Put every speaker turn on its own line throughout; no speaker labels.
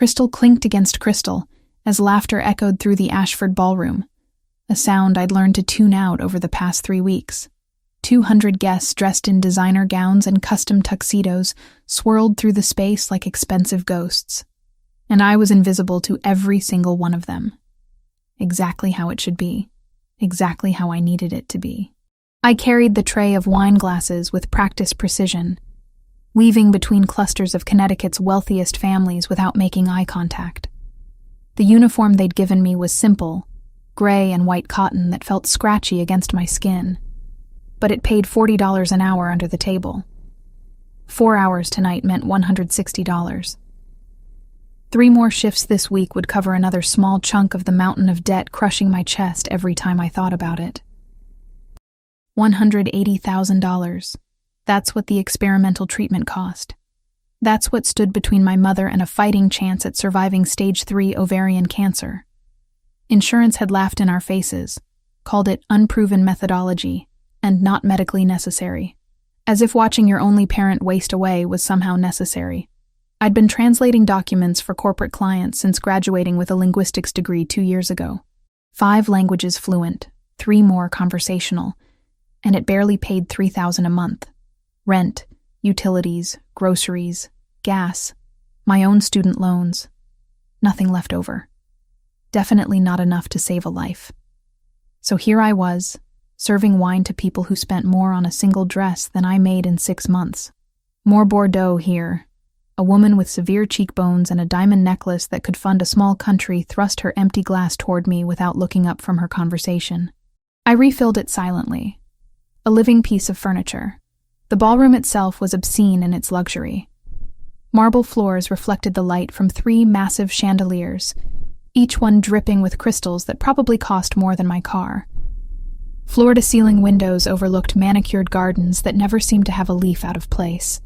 Crystal clinked against crystal as laughter echoed through the Ashford ballroom, a sound I'd learned to tune out over the past 3 weeks. 200 guests dressed in designer gowns and custom tuxedos swirled through the space like expensive ghosts, and I was invisible to every single one of them. Exactly how it should be. Exactly how I needed it to be. I carried the tray of wine glasses with practiced precision, weaving between clusters of Connecticut's wealthiest families without making eye contact. The uniform they'd given me was simple, gray and white cotton that felt scratchy against my skin, but it paid $40 an hour under the table. 4 hours tonight meant $160. 3 more shifts this week would cover another small chunk of the mountain of debt crushing my chest every time I thought about it. $180,000. That's what the experimental treatment cost. That's what stood between my mother and a fighting chance at surviving stage 3 ovarian cancer. Insurance had laughed in our faces, called it unproven methodology and not medically necessary, as if watching your only parent waste away was somehow necessary. I'd been translating documents for corporate clients since graduating with a linguistics degree 2 years ago. 5 languages fluent, 3 more conversational, and it barely paid $3,000 a month. Rent, utilities, groceries, gas, my own student loans. Nothing left over. Definitely not enough to save a life. So here I was, serving wine to people who spent more on a single dress than I made in 6 months. More Bordeaux here. A woman with severe cheekbones and a diamond necklace that could fund a small country thrust her empty glass toward me without looking up from her conversation. I refilled it silently. A living piece of furniture. The ballroom itself was obscene in its luxury. Marble floors reflected the light from 3 massive chandeliers, each one dripping with crystals that probably cost more than my car. Floor-to-ceiling windows overlooked manicured gardens that never seemed to have a leaf out of place.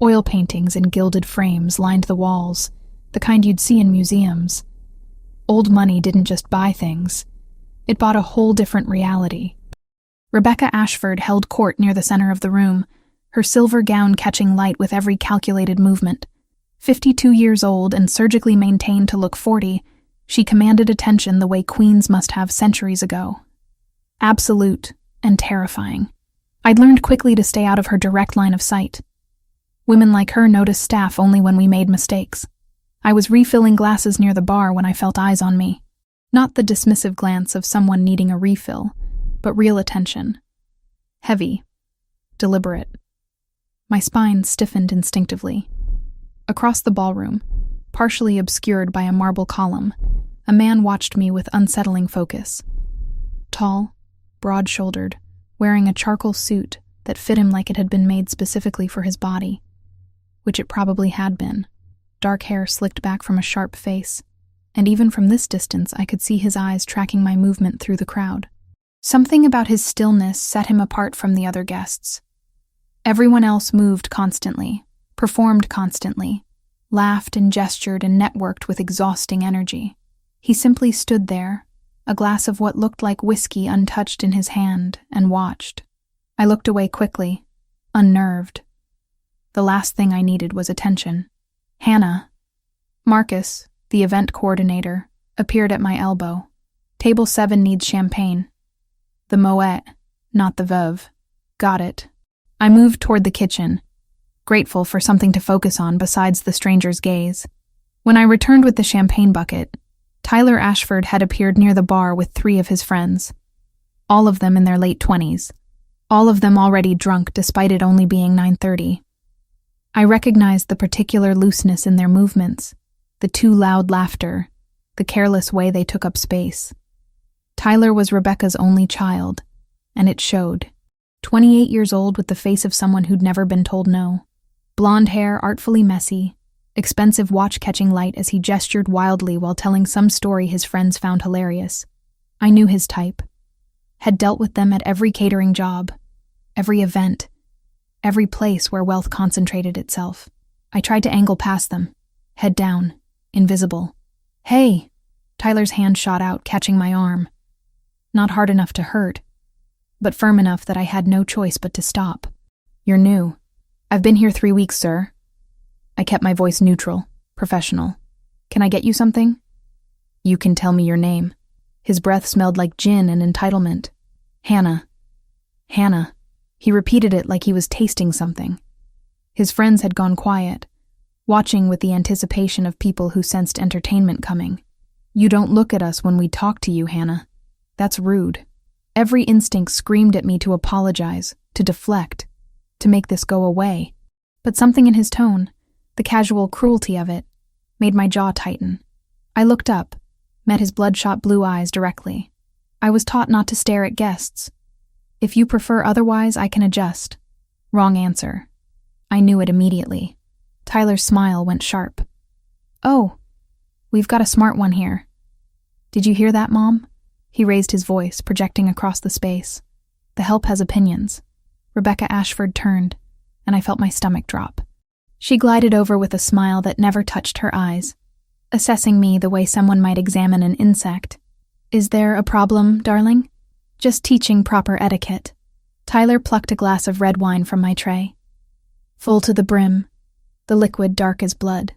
Oil paintings in gilded frames lined the walls, the kind you'd see in museums. Old money didn't just buy things. It bought a whole different reality. Rebecca Ashford held court near the center of the room, her silver gown catching light with every calculated movement. 52 years old and surgically maintained to look 40, she commanded attention the way queens must have centuries ago. Absolute and terrifying. I'd learned quickly to stay out of her direct line of sight. Women like her noticed staff only when we made mistakes. I was refilling glasses near the bar when I felt eyes on me. Not the dismissive glance of someone needing a refill, but real attention. Heavy. Deliberate. My spine stiffened instinctively. Across the ballroom, partially obscured by a marble column, a man watched me with unsettling focus. Tall, broad-shouldered, wearing a charcoal suit that fit him like it had been made specifically for his body, which it probably had been. Dark hair slicked back from a sharp face, and even from this distance I could see his eyes tracking my movement through the crowd. Something about his stillness set him apart from the other guests. Everyone else moved constantly, performed constantly, laughed and gestured and networked with exhausting energy. He simply stood there, a glass of what looked like whiskey untouched in his hand, and watched. I looked away quickly, unnerved. The last thing I needed was attention. Hannah, Marcus, the event coordinator, appeared at my elbow. Table 7 needs champagne. The Moet, not the Veuve. Got it. I moved toward the kitchen, grateful for something to focus on besides the stranger's gaze. When I returned with the champagne bucket, Tyler Ashford had appeared near the bar with 3 of his friends, all of them in their late 20s, all of them already drunk despite it only being 9:30. I recognized the particular looseness in their movements, the too loud laughter, the careless way they took up space. Tyler was Rebecca's only child, and it showed. 28 years old with the face of someone who'd never been told no. Blonde hair artfully messy, expensive watch catching light as he gestured wildly while telling some story his friends found hilarious. I knew his type. Had dealt with them at every catering job, every event, every place where wealth concentrated itself. I tried to angle past them, head down, invisible. Hey! Tyler's hand shot out, catching my arm. Not hard enough to hurt, but firm enough that I had no choice but to stop. You're new. I've been here 3 weeks, sir. I kept my voice neutral, professional. Can I get you something? You can tell me your name. His breath smelled like gin and entitlement. Hannah. Hannah. He repeated it like he was tasting something. His friends had gone quiet, watching with the anticipation of people who sensed entertainment coming. You don't look at us when we talk to you, Hannah. That's rude. Every instinct screamed at me to apologize, to deflect, to make this go away. But something in his tone, the casual cruelty of it, made my jaw tighten. I looked up, met his bloodshot blue eyes directly. I was taught not to stare at guests. If you prefer otherwise, I can adjust. Wrong answer. I knew it immediately. Tyler's smile went sharp. Oh, we've got a smart one here. Did you hear that, Mom? He raised his voice, projecting across the space. The help has opinions. Rebecca Ashford turned, and I felt my stomach drop. She glided over with a smile that never touched her eyes, assessing me the way someone might examine an insect. Is there a problem, darling? Just teaching proper etiquette. Tyler plucked a glass of red wine from my tray. Full to the brim, the liquid dark as blood.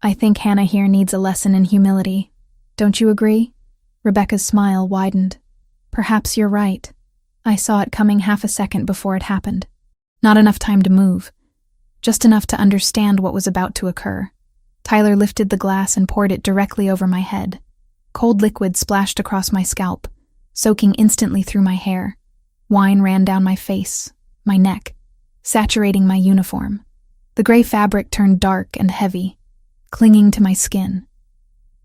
I think Hannah here needs a lesson in humility. Don't you agree? Rebecca's smile widened. Perhaps you're right. I saw it coming half a second before it happened. Not enough time to move. Just enough to understand what was about to occur. Tyler lifted the glass and poured it directly over my head. Cold liquid splashed across my scalp, soaking instantly through my hair. Wine ran down my face, my neck, saturating my uniform. The gray fabric turned dark and heavy, clinging to my skin.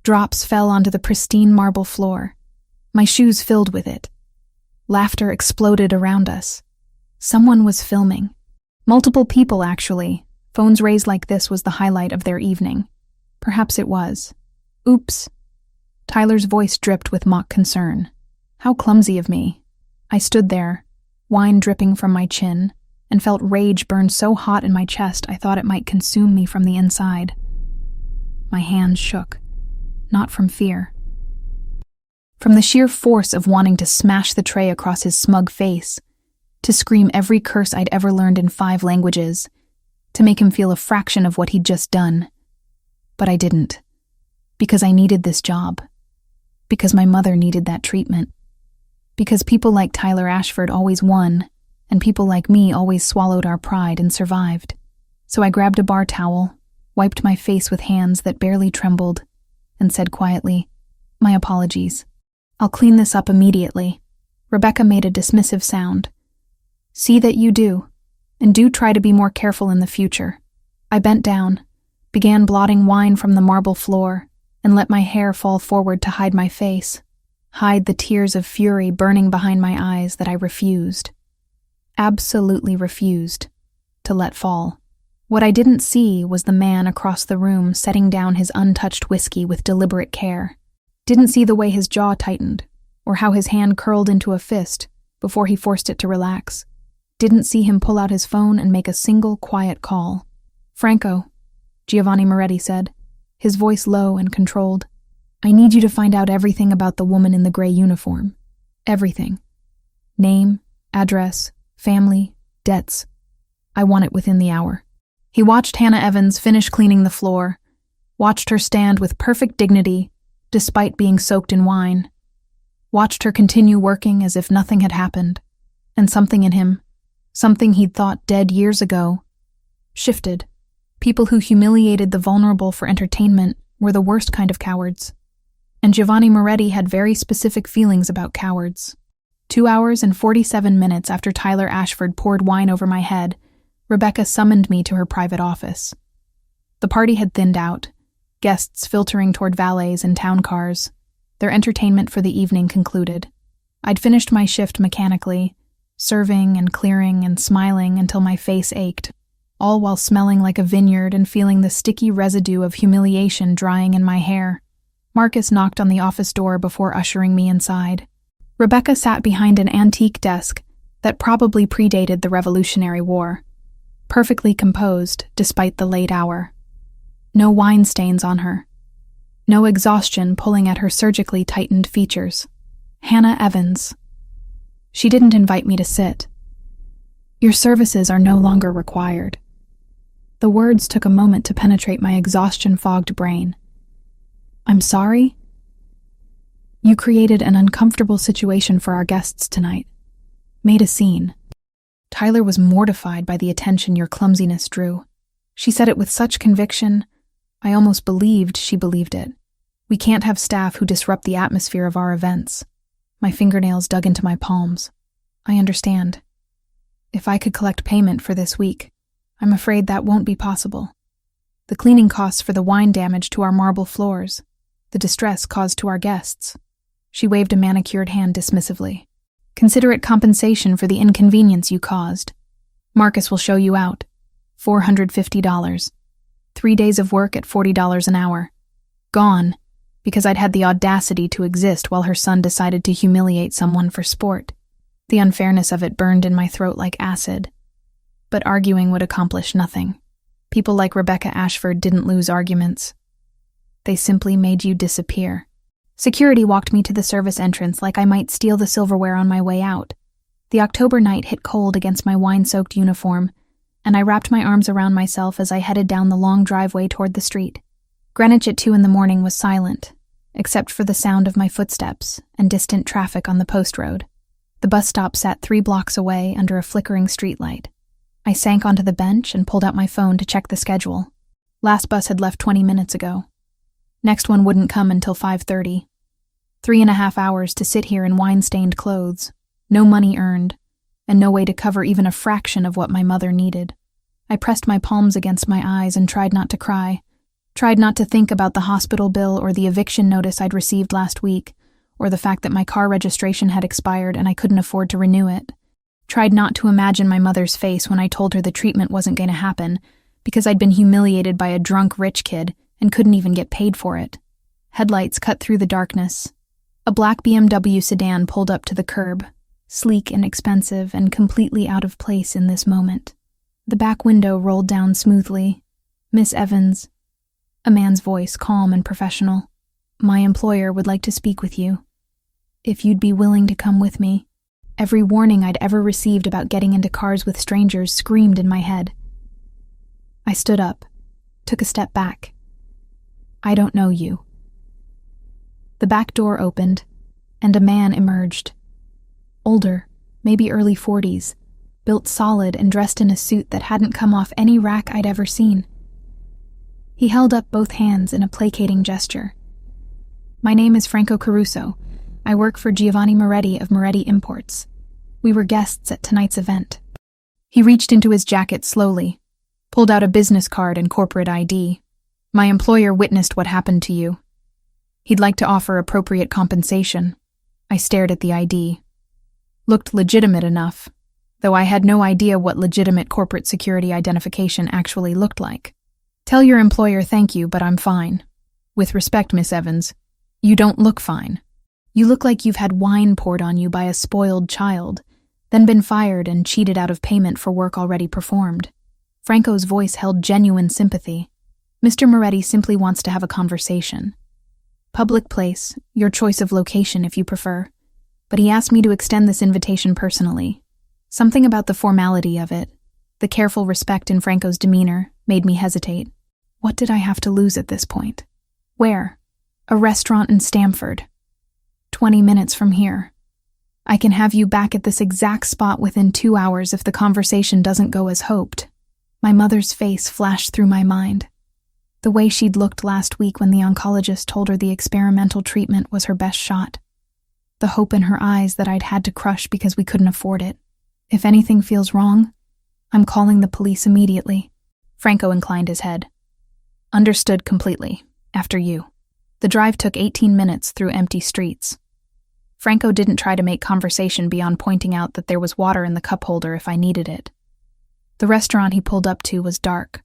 Drops fell onto the pristine marble floor. My shoes filled with it. Laughter exploded around us. Someone was filming. Multiple people, actually. Phones raised like this was the highlight of their evening. Perhaps it was. Oops. Tyler's voice dripped with mock concern. How clumsy of me. I stood there, wine dripping from my chin, and felt rage burn so hot in my chest I thought it might consume me from the inside. My hands shook. Not from fear. From the sheer force of wanting to smash the tray across his smug face, to scream every curse I'd ever learned in 5 languages, to make him feel a fraction of what he'd just done. But I didn't. Because I needed this job. Because my mother needed that treatment. Because people like Tyler Ashford always won, and people like me always swallowed our pride and survived. So I grabbed a bar towel, wiped my face with hands that barely trembled, and said quietly, "My apologies. I'll clean this up immediately." Rebecca made a dismissive sound. "See that you do, and do try to be more careful in the future." I bent down, began blotting wine from the marble floor, and let my hair fall forward to hide my face, hide the tears of fury burning behind my eyes that I refused, absolutely refused, to let fall. What I didn't see was the man across the room setting down his untouched whiskey with deliberate care. Didn't see the way his jaw tightened, or how his hand curled into a fist before he forced it to relax. Didn't see him pull out his phone and make a single quiet call. "Franco," Giovanni Moretti said, his voice low and controlled. "I need you to find out everything about the woman in the gray uniform. Everything. Name, address, family, debts. I want it within the hour." He watched Hannah Evans finish cleaning the floor, watched her stand with perfect dignity, despite being soaked in wine, watched her continue working as if nothing had happened, and something in him, something he'd thought dead years ago, shifted. People who humiliated the vulnerable for entertainment were the worst kind of cowards. And Giovanni Moretti had very specific feelings about cowards. 2 hours and 47 minutes after Tyler Ashford poured wine over my head, Rebecca summoned me to her private office. The party had thinned out, guests filtering toward valets and town cars. Their entertainment for the evening concluded. I'd finished my shift mechanically, serving and clearing and smiling until my face ached, all while smelling like a vineyard and feeling the sticky residue of humiliation drying in my hair. Marcus knocked on the office door before ushering me inside. Rebecca sat behind an antique desk that probably predated the Revolutionary War, perfectly composed despite the late hour. No wine stains on her. No exhaustion pulling at her surgically tightened features. Hannah Evans. She didn't invite me to sit. "Your services are no longer required." The words took a moment to penetrate my exhaustion-fogged brain. I'm sorry. You created an uncomfortable situation for our guests tonight. Made a scene. Tyler was mortified by the attention your clumsiness drew. She said it with such conviction, I almost believed she believed it. We can't have staff who disrupt the atmosphere of our events. My fingernails dug into my palms. I understand. If I could collect payment for this week, I'm afraid that won't be possible. The cleaning costs for the wine damage to our marble floors, the distress caused to our guests. She waved a manicured hand dismissively. Consider it compensation for the inconvenience you caused. Marcus will show you out. $450. 3 days of work at $40 an hour. Gone, because I'd had the audacity to exist while her son decided to humiliate someone for sport. The unfairness of it burned in my throat like acid. But arguing would accomplish nothing. People like Rebecca Ashford didn't lose arguments. They simply made you disappear. Security walked me to the service entrance like I might steal the silverware on my way out. The October night hit cold against my wine-soaked uniform, and I wrapped my arms around myself as I headed down the long driveway toward the street. Greenwich at 2 a.m. was silent, except for the sound of my footsteps and distant traffic on the post road. The bus stop sat 3 blocks away under a flickering streetlight. I sank onto the bench and pulled out my phone to check the schedule. Last bus had left 20 minutes ago. Next one wouldn't come until 5:30. 3.5 hours to sit here in wine-stained clothes, no money earned, and no way to cover even a fraction of what my mother needed. I pressed my palms against my eyes and tried not to cry, tried not to think about the hospital bill or the eviction notice I'd received last week, or the fact that my car registration had expired and I couldn't afford to renew it. Tried not to imagine my mother's face when I told her the treatment wasn't going to happen because I'd been humiliated by a drunk rich kid and couldn't even get paid for it. Headlights cut through the darkness. A black BMW sedan pulled up to the curb, sleek and expensive and completely out of place in this moment. The back window rolled down smoothly. Miss Evans. A man's voice, calm and professional. My employer would like to speak with you. If you'd be willing to come with me. Every warning I'd ever received about getting into cars with strangers screamed in my head. I stood up, took a step back. I don't know you. The back door opened, and a man emerged. Older, maybe early 40s, built solid and dressed in a suit that hadn't come off any rack I'd ever seen. He held up both hands in a placating gesture. My name is Franco Caruso. I work for Giovanni Moretti of Moretti Imports. We were guests at tonight's event. He reached into his jacket slowly, pulled out a business card and corporate ID. My employer witnessed what happened to you. He'd like to offer appropriate compensation. I stared at the ID. Looked legitimate enough, though I had no idea what legitimate corporate security identification actually looked like. Tell your employer thank you, but I'm fine. With respect, Miss Evans, you don't look fine. You look like you've had wine poured on you by a spoiled child, then been fired and cheated out of payment for work already performed. Franco's voice held genuine sympathy. Mr. Moretti simply wants to have a conversation. Public place, your choice of location if you prefer. But he asked me to extend this invitation personally. Something about the formality of it, the careful respect in Franco's demeanor, made me hesitate. What did I have to lose at this point? Where? A restaurant in Stamford. 20 minutes from here. I can have you back at this exact spot within 2 hours if the conversation doesn't go as hoped. My mother's face flashed through my mind. The way she'd looked last week when the oncologist told her the experimental treatment was her best shot. The hope in her eyes that I'd had to crush because we couldn't afford it. If anything feels wrong, I'm calling the police immediately. Franco inclined his head. Understood completely. After you. The drive took 18 minutes through empty streets. Franco didn't try to make conversation beyond pointing out that there was water in the cup holder if I needed it. The restaurant he pulled up to was dark.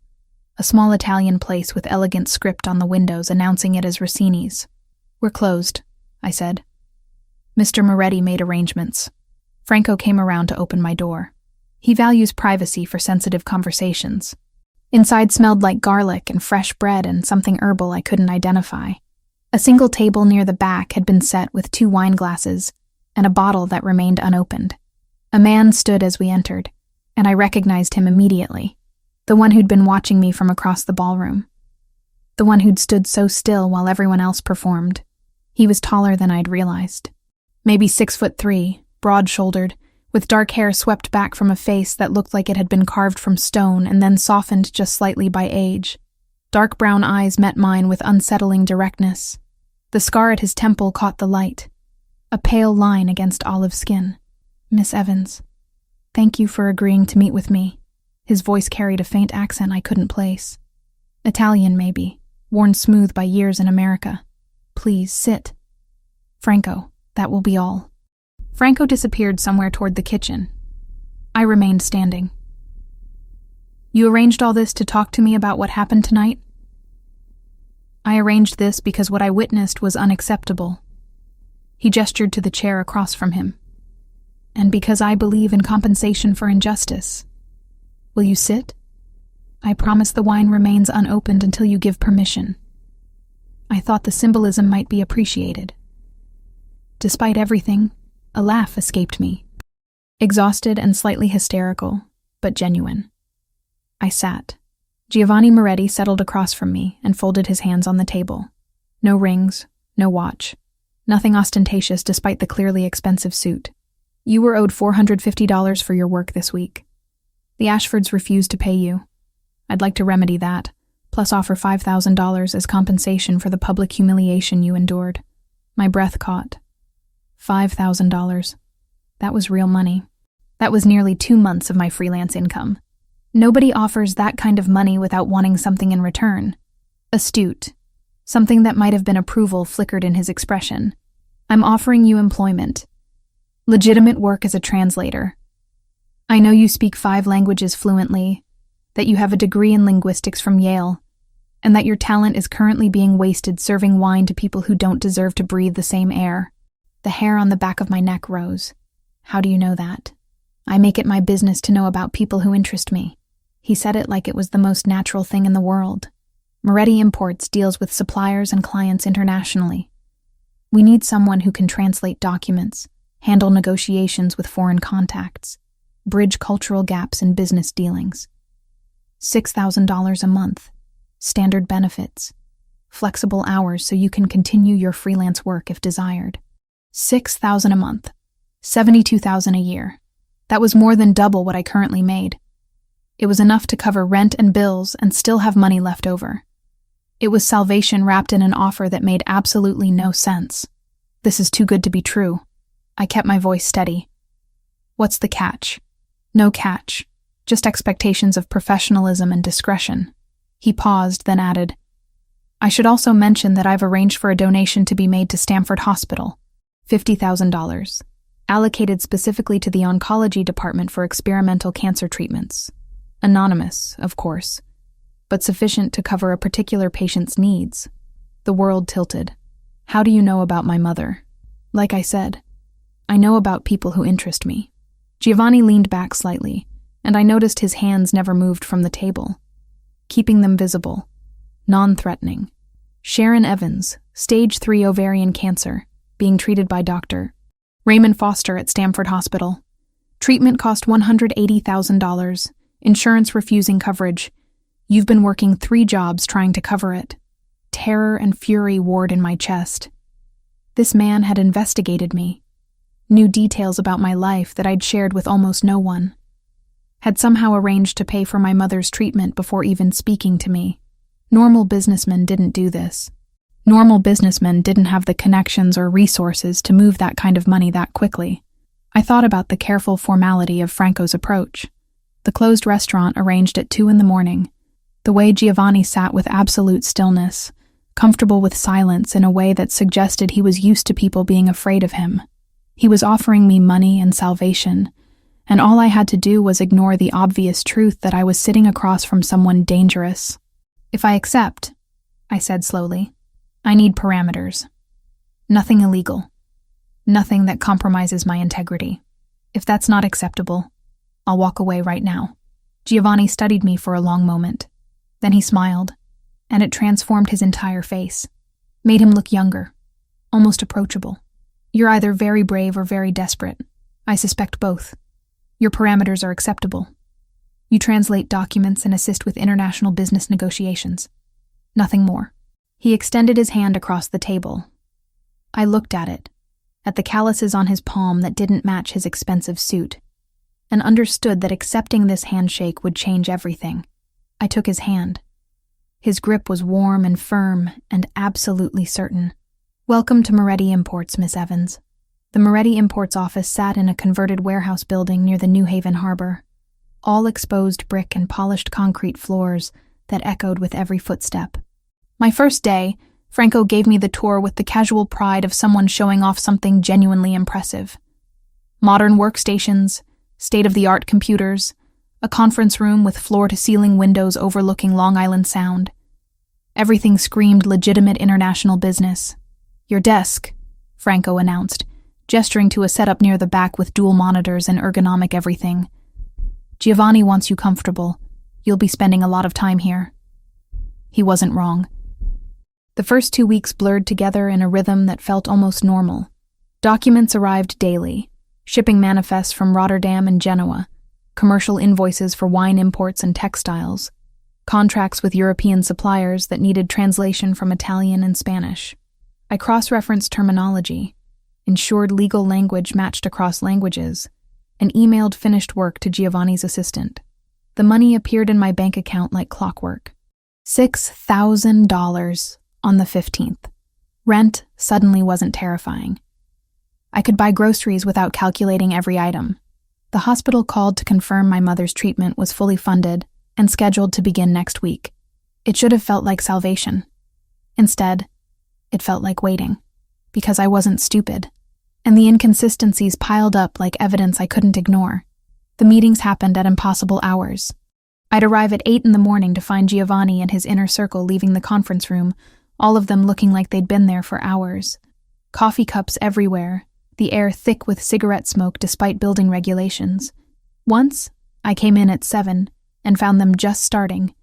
A small Italian place with elegant script on the windows announcing it as Rossini's. We're closed, I said. Mr. Moretti made arrangements. Franco came around to open my door. He values privacy for sensitive conversations. Inside smelled like garlic and fresh bread and something herbal I couldn't identify. A single table near the back had been set with 2 wine glasses and a bottle that remained unopened. A man stood as we entered, and I recognized him immediately, the one who'd been watching me from across the ballroom. the one who'd stood so still while everyone else performed. He was taller than I'd realized. Maybe 6'3", broad-shouldered, with dark hair swept back from a face that looked like it had been carved from stone and then softened just slightly by age. Dark brown eyes met mine with unsettling directness. The scar at his temple caught the light, a pale line against olive skin. "Miss Evans, thank you for agreeing to meet with me." His voice carried a faint accent I couldn't place. Italian, maybe, worn smooth by years in America. "Please, sit." "Franco, that will be all." Franco disappeared somewhere toward the kitchen. I remained standing. "You arranged all this to talk to me about what happened tonight?" "I arranged this because what I witnessed was unacceptable." He gestured to the chair across from him. "And because I believe in compensation for injustice. Will you sit? I promise the wine remains unopened until you give permission." I thought the symbolism might be appreciated. Despite everything, a laugh escaped me. Exhausted and slightly hysterical, but genuine. I sat. Giovanni Moretti settled across from me and folded his hands on the table. No rings, no watch. Nothing ostentatious despite the clearly expensive suit. "You were owed $450 for your work this week. The Ashfords refused to pay you. I'd like to remedy that, plus offer $5,000 as compensation for the public humiliation you endured." My breath caught. $5,000. That was real money. That was nearly 2 months of my freelance income. Nobody offers that kind of money without wanting something in return. Astute. Something that might have been approval flickered in his expression. "I'm offering you employment. Legitimate work as a translator. I know you speak 5 languages fluently, that you have a degree in linguistics from Yale, and that your talent is currently being wasted serving wine to people who don't deserve to breathe the same air." The hair on the back of my neck rose. "How do you know that?" "I make it my business to know about people who interest me." He said it like it was the most natural thing in the world. Moretti Imports deals with suppliers and clients internationally. We need someone who can translate documents, handle negotiations with foreign contacts, bridge cultural gaps in business dealings. $6,000 a month, standard benefits, flexible hours so you can continue your freelance work if desired. $6,000 a month, $72,000 a year. That was more than double what I currently made. It was enough to cover rent and bills and still have money left over. It was salvation wrapped in an offer that made absolutely no sense. This is too good to be true. I kept my voice steady. "What's the catch?" "No catch. Just expectations of professionalism and discretion." He paused, then added, "I should also mention that I've arranged for a donation to be made to Stamford Hospital. $50,000. Allocated specifically to the oncology department for experimental cancer treatments. Anonymous, of course, but sufficient to cover a particular patient's needs." The world tilted. "How do you know about my mother?" "Like I said, I know about people who interest me." Giovanni leaned back slightly, and I noticed his hands never moved from the table, keeping them visible, non-threatening. "Sharon Evans, stage 3 ovarian cancer, being treated by Dr. Raymond Foster at Stamford Hospital. Treatment cost $180,000, insurance refusing coverage. You've been working 3 jobs trying to cover it." Terror and fury warred in my chest. This man had investigated me, knew details about my life that I'd shared with almost no one, had somehow arranged to pay for my mother's treatment before even speaking to me. Normal businessmen didn't do this. Normal businessmen didn't have the connections or resources to move that kind of money that quickly. I thought about the careful formality of Franco's approach. The closed restaurant arranged at 2 a.m, the way Giovanni sat with absolute stillness, comfortable with silence in a way that suggested he was used to people being afraid of him. He was offering me money and salvation, and all I had to do was ignore the obvious truth that I was sitting across from someone dangerous. "If I accept," I said slowly, "I need parameters. Nothing illegal. Nothing that compromises my integrity. If that's not acceptable, I'll walk away right now." Giovanni studied me for a long moment. Then he smiled, and it transformed his entire face, made him look younger, almost approachable. "You're either very brave or very desperate. I suspect both. Your parameters are acceptable. You translate documents and assist with international business negotiations. Nothing more. He extended his hand across the table. I looked at it, at the calluses on his palm that didn't match his expensive suit, and understood that accepting this handshake would change everything. I took his hand. His grip was warm and firm and absolutely certain. "Welcome to Moretti Imports, Miss Evans." The Moretti Imports office sat in a converted warehouse building near the New Haven harbor, all exposed brick and polished concrete floors that echoed with every footstep. My first day, Franco gave me the tour with the casual pride of someone showing off something genuinely impressive. Modern workstations, state-of-the-art computers, a conference room with floor-to-ceiling windows overlooking Long Island Sound. Everything screamed legitimate international business. "Your desk," Franco announced, gesturing to a setup near the back with dual monitors and ergonomic everything. "Giovanni wants you comfortable. You'll be spending a lot of time here." He wasn't wrong. The first 2 weeks blurred together in a rhythm that felt almost normal. Documents arrived daily, shipping manifests from Rotterdam and Genoa, commercial invoices for wine imports and textiles, contracts with European suppliers that needed translation from Italian and Spanish. I cross-referenced terminology, ensured legal language matched across languages, and emailed finished work to Giovanni's assistant. The money appeared in my bank account like clockwork. $6,000 on the 15th. Rent suddenly wasn't terrifying. I could buy groceries without calculating every item. The hospital called to confirm my mother's treatment was fully funded and scheduled to begin next week. It should have felt like salvation. Instead, it felt like waiting, because I wasn't stupid, and the inconsistencies piled up like evidence I couldn't ignore. The meetings happened at impossible hours. I'd arrive at 8 in the morning to find Giovanni and his inner circle leaving the conference room, all of them looking like they'd been there for hours. Coffee cups everywhere, the air thick with cigarette smoke despite building regulations. Once, I came in at 7 and found them just starting,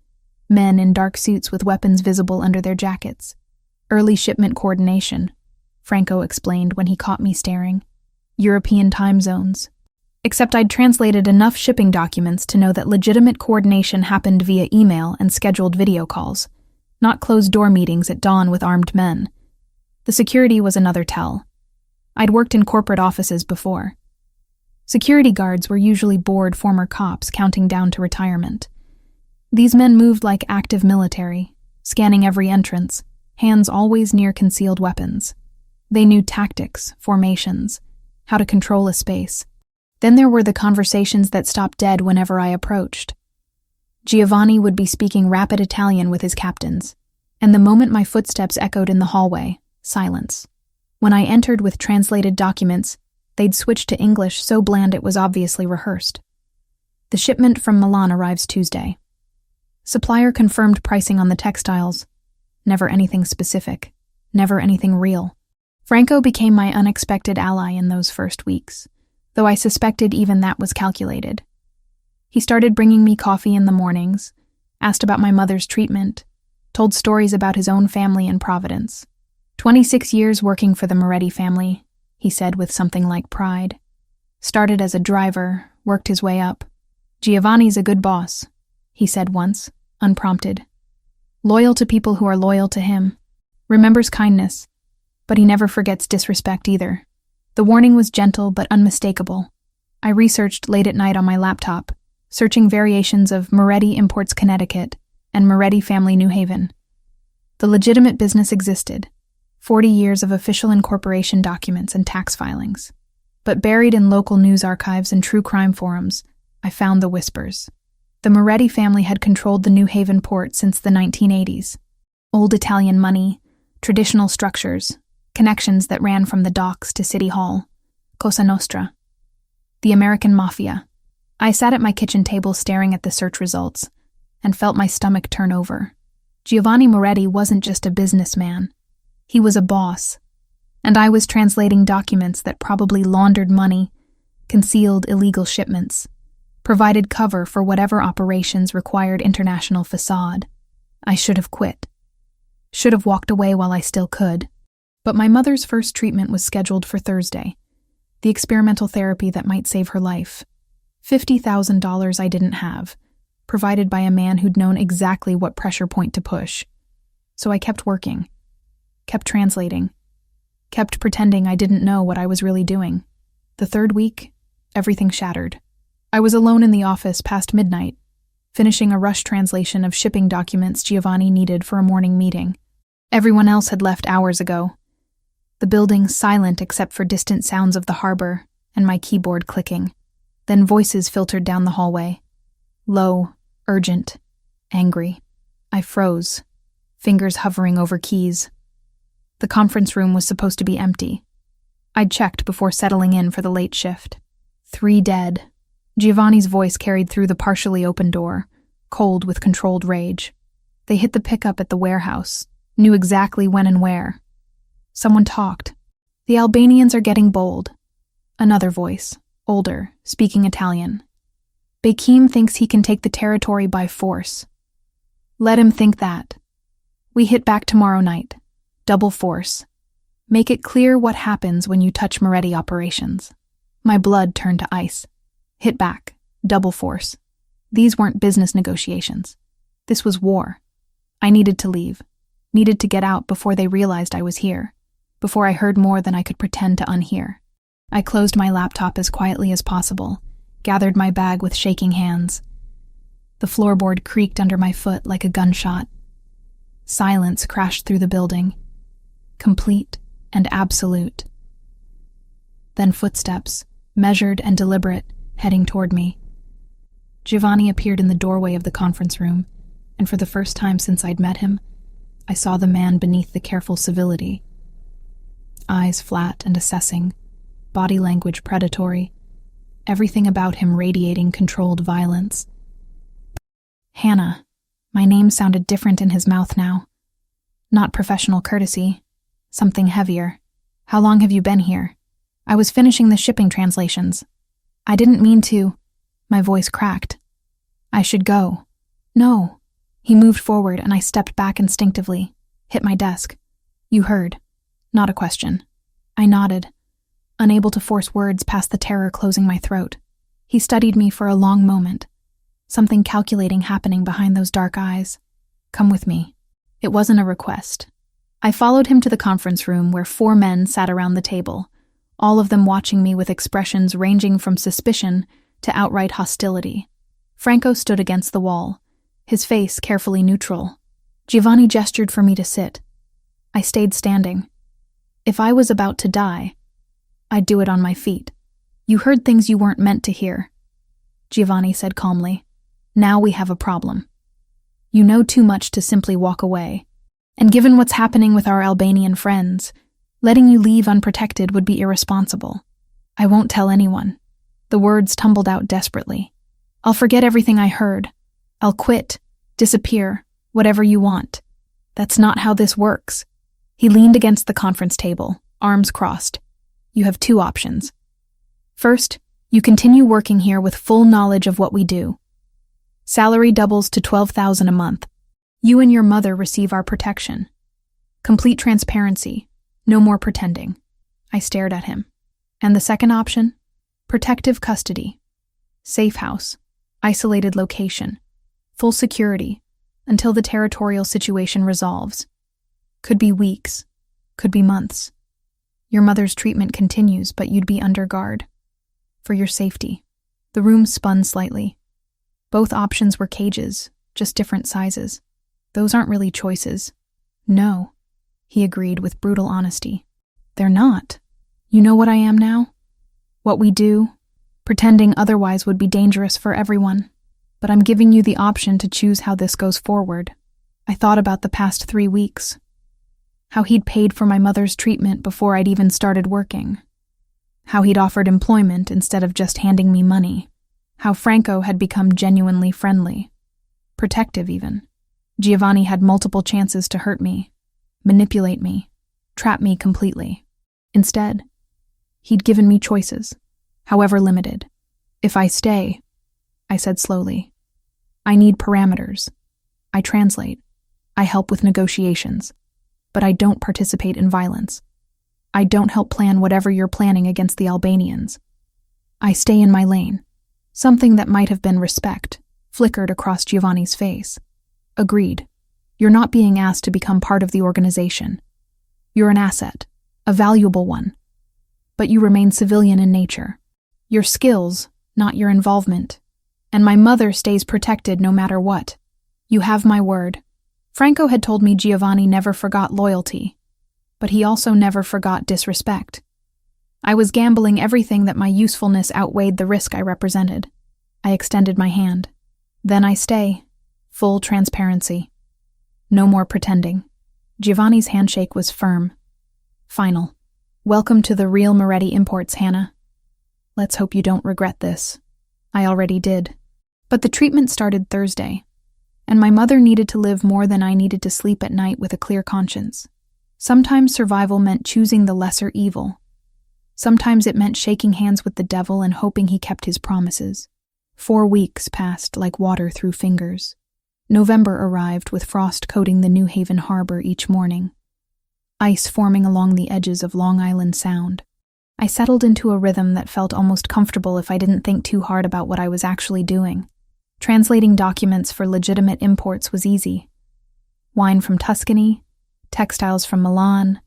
men in dark suits with weapons visible under their jackets. "Early shipment coordination," Franco explained when he caught me staring. "European time zones." Except I'd translated enough shipping documents to know that legitimate coordination happened via email and scheduled video calls, not closed-door meetings at dawn with armed men. The security was another tell. I'd worked in corporate offices before. Security guards were usually bored former cops counting down to retirement. These men moved like active military, scanning every entrance, hands always near concealed weapons. They knew tactics, formations, how to control a space. Then there were the conversations that stopped dead whenever I approached. Giovanni would be speaking rapid Italian with his captains, and the moment my footsteps echoed in the hallway, silence. When I entered with translated documents, they'd switched to English so bland it was obviously rehearsed. The shipment from Milan arrives Tuesday. Supplier confirmed pricing on the textiles. Never anything specific, never anything real. Franco became my unexpected ally in those first weeks, though I suspected even that was calculated. He started bringing me coffee in the mornings, asked about my mother's treatment, told stories about his own family in Providence. 26 years working for the Moretti family, he said with something like pride. Started as a driver, worked his way up. "Giovanni's a good boss," he said once, unprompted. "Loyal to people who are loyal to him. Remembers kindness, but he never forgets disrespect either." The warning was gentle but unmistakable. I researched late at night on my laptop, searching variations of Moretti Imports Connecticut and Moretti Family New Haven. The legitimate business existed, 40 years of official incorporation documents and tax filings. But buried in local news archives and true crime forums, I found the whispers. The Moretti family had controlled the New Haven port since the 1980s. Old Italian money, traditional structures, connections that ran from the docks to City Hall, Cosa Nostra. The American Mafia. I sat at my kitchen table staring at the search results and felt my stomach turn over. Giovanni Moretti wasn't just a businessman. He was a boss, and I was translating documents that probably laundered money, concealed illegal shipments, provided cover for whatever operations required international facade. I should have quit. Should have walked away while I still could. But my mother's first treatment was scheduled for Thursday, the experimental therapy that might save her life. $50,000 I didn't have, provided by a man who'd known exactly what pressure point to push. So I kept working, kept translating, kept pretending I didn't know what I was really doing. The third week, everything shattered. I was alone in the office past midnight, finishing a rush translation of shipping documents Giovanni needed for a morning meeting. Everyone else had left hours ago. The building silent except for distant sounds of the harbor and my keyboard clicking. Then voices filtered down the hallway. Low, urgent, angry. I froze, fingers hovering over keys. The conference room was supposed to be empty. I'd checked before settling in for the late shift. 3 dead. Giovanni's voice carried through the partially open door, cold with controlled rage. They hit the pickup at the warehouse, knew exactly when and where. Someone talked. The Albanians are getting bold. Another voice, older, speaking Italian. Bekim thinks he can take the territory by force. Let him think that. We hit back tomorrow night. Double force. Make it clear what happens when you touch Moretti operations. My blood turned to ice. Hit back. Double force. These weren't business negotiations. This was war. I needed to leave. Needed to get out before they realized I was here. Before I heard more than I could pretend to unhear. I closed my laptop as quietly as possible, gathered my bag with shaking hands. The floorboard creaked under my foot like a gunshot. Silence crashed through the building. Complete and absolute. Then footsteps, measured and deliberate, heading toward me. Giovanni appeared in the doorway of the conference room, and for the first time since I'd met him, I saw the man beneath the careful civility. Eyes flat and assessing, body language predatory, everything about him radiating controlled violence. Hannah. My name sounded different in his mouth now. Not professional courtesy, something heavier. How long have you been here? I was finishing the shipping translations. I didn't mean to. My voice cracked. I should go. No. He moved forward and I stepped back instinctively, hit my desk. You heard. Not a question. I nodded, unable to force words past the terror closing my throat. He studied me for a long moment, something calculating happening behind those dark eyes. Come with me. It wasn't a request. I followed him to the conference room where 4 men sat around the table, all of them watching me with expressions ranging from suspicion to outright hostility. Franco stood against the wall, his face carefully neutral. Giovanni gestured for me to sit. I stayed standing. If I was about to die, I'd do it on my feet. You heard things you weren't meant to hear, Giovanni said calmly. Now we have a problem. You know too much to simply walk away. And given what's happening with our Albanian friends, letting you leave unprotected would be irresponsible. I won't tell anyone. The words tumbled out desperately. I'll forget everything I heard. I'll quit, disappear, whatever you want. That's not how this works. He leaned against the conference table, arms crossed. You have 2 options. First, you continue working here with full knowledge of what we do. Salary doubles to $12,000 a month. You and your mother receive our protection. Complete transparency. No more pretending. I stared at him. And the second option? Protective custody. Safe house. Isolated location. Full security. Until the territorial situation resolves. Could be weeks. Could be months. Your mother's treatment continues, but you'd be under guard. For your safety. The room spun slightly. Both options were cages, just different sizes. Those aren't really choices. No, he agreed with brutal honesty. They're not. You know what I am now? What we do? Pretending otherwise would be dangerous for everyone. But I'm giving you the option to choose how this goes forward. I thought about the past 3 weeks. How he'd paid for my mother's treatment before I'd even started working. How he'd offered employment instead of just handing me money. How Franco had become genuinely friendly. Protective even. Giovanni had multiple chances to hurt me, manipulate me, trap me completely. Instead, he'd given me choices, however limited. If I stay, I said slowly, I need parameters. I translate. I help with negotiations. But I don't participate in violence. I don't help plan whatever you're planning against the Albanians. I stay in my lane. Something that might have been respect flickered across Giovanni's face. Agreed. You're not being asked to become part of the organization. You're an asset, a valuable one. But you remain civilian in nature. Your skills, not your involvement. And my mother stays protected no matter what. You have my word. Franco had told me Giovanni never forgot loyalty, but he also never forgot disrespect. I was gambling everything that my usefulness outweighed the risk I represented. I extended my hand. Then I stay. Full transparency. No more pretending. Giovanni's handshake was firm. Final. Welcome to the real Moretti Imports, Hannah. Let's hope you don't regret this. I already did. But the treatment started Thursday, and my mother needed to live more than I needed to sleep at night with a clear conscience. Sometimes survival meant choosing the lesser evil. Sometimes it meant shaking hands with the devil and hoping he kept his promises. 4 weeks passed like water through fingers. November arrived with frost coating the New Haven harbor each morning. Ice forming along the edges of Long Island Sound. I settled into a rhythm that felt almost comfortable if I didn't think too hard about what I was actually doing. Translating documents for legitimate imports was easy. Wine from Tuscany, textiles from Milan,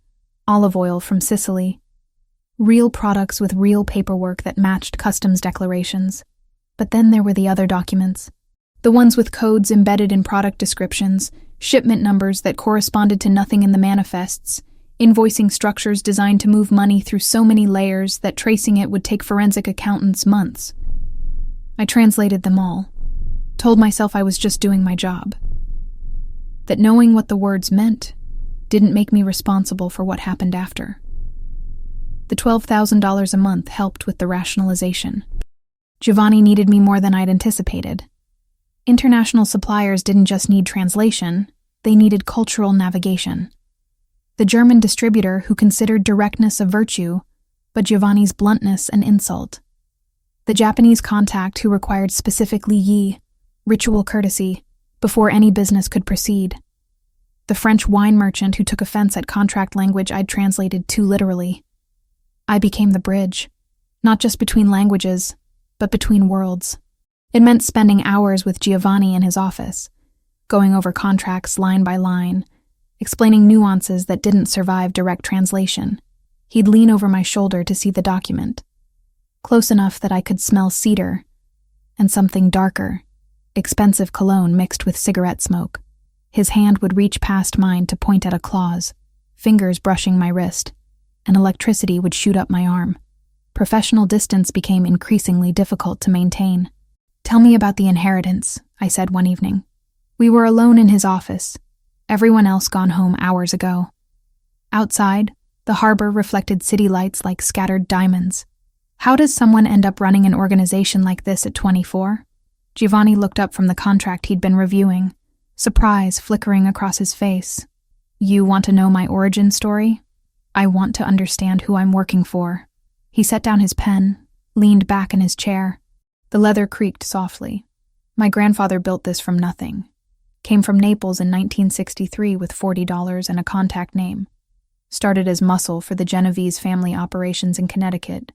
olive oil from Sicily. Real products with real paperwork that matched customs declarations. But then there were the other documents. The ones with codes embedded in product descriptions, shipment numbers that corresponded to nothing in the manifests, invoicing structures designed to move money through so many layers that tracing it would take forensic accountants months. I translated them all, told myself I was just doing my job. That knowing what the words meant didn't make me responsible for what happened after. The $12,000 a month helped with the rationalization. Giovanni needed me more than I'd anticipated. International suppliers didn't just need translation, they needed cultural navigation. The German distributor who considered directness a virtue, but Giovanni's bluntness an insult. The Japanese contact who required specific li-yi, ritual courtesy, before any business could proceed. The French wine merchant who took offense at contract language I'd translated too literally. I became the bridge, not just between languages, but between worlds. It meant spending hours with Giovanni in his office, going over contracts line by line, explaining nuances that didn't survive direct translation. He'd lean over my shoulder to see the document, close enough that I could smell cedar and something darker, expensive cologne mixed with cigarette smoke. His hand would reach past mine to point at a clause, fingers brushing my wrist, and electricity would shoot up my arm. Professional distance became increasingly difficult to maintain. "Tell me about the inheritance," I said one evening. We were alone in his office, everyone else gone home hours ago. Outside, the harbor reflected city lights like scattered diamonds. How does someone end up running an organization like this at 24? Giovanni looked up from the contract he'd been reviewing, surprise flickering across his face. "You want to know my origin story? I want to understand who I'm working for." He set down his pen, leaned back in his chair. The leather creaked softly. My grandfather built this from nothing. Came from Naples in 1963 with $40 and a contact name. Started as muscle for the Genovese family operations in Connecticut.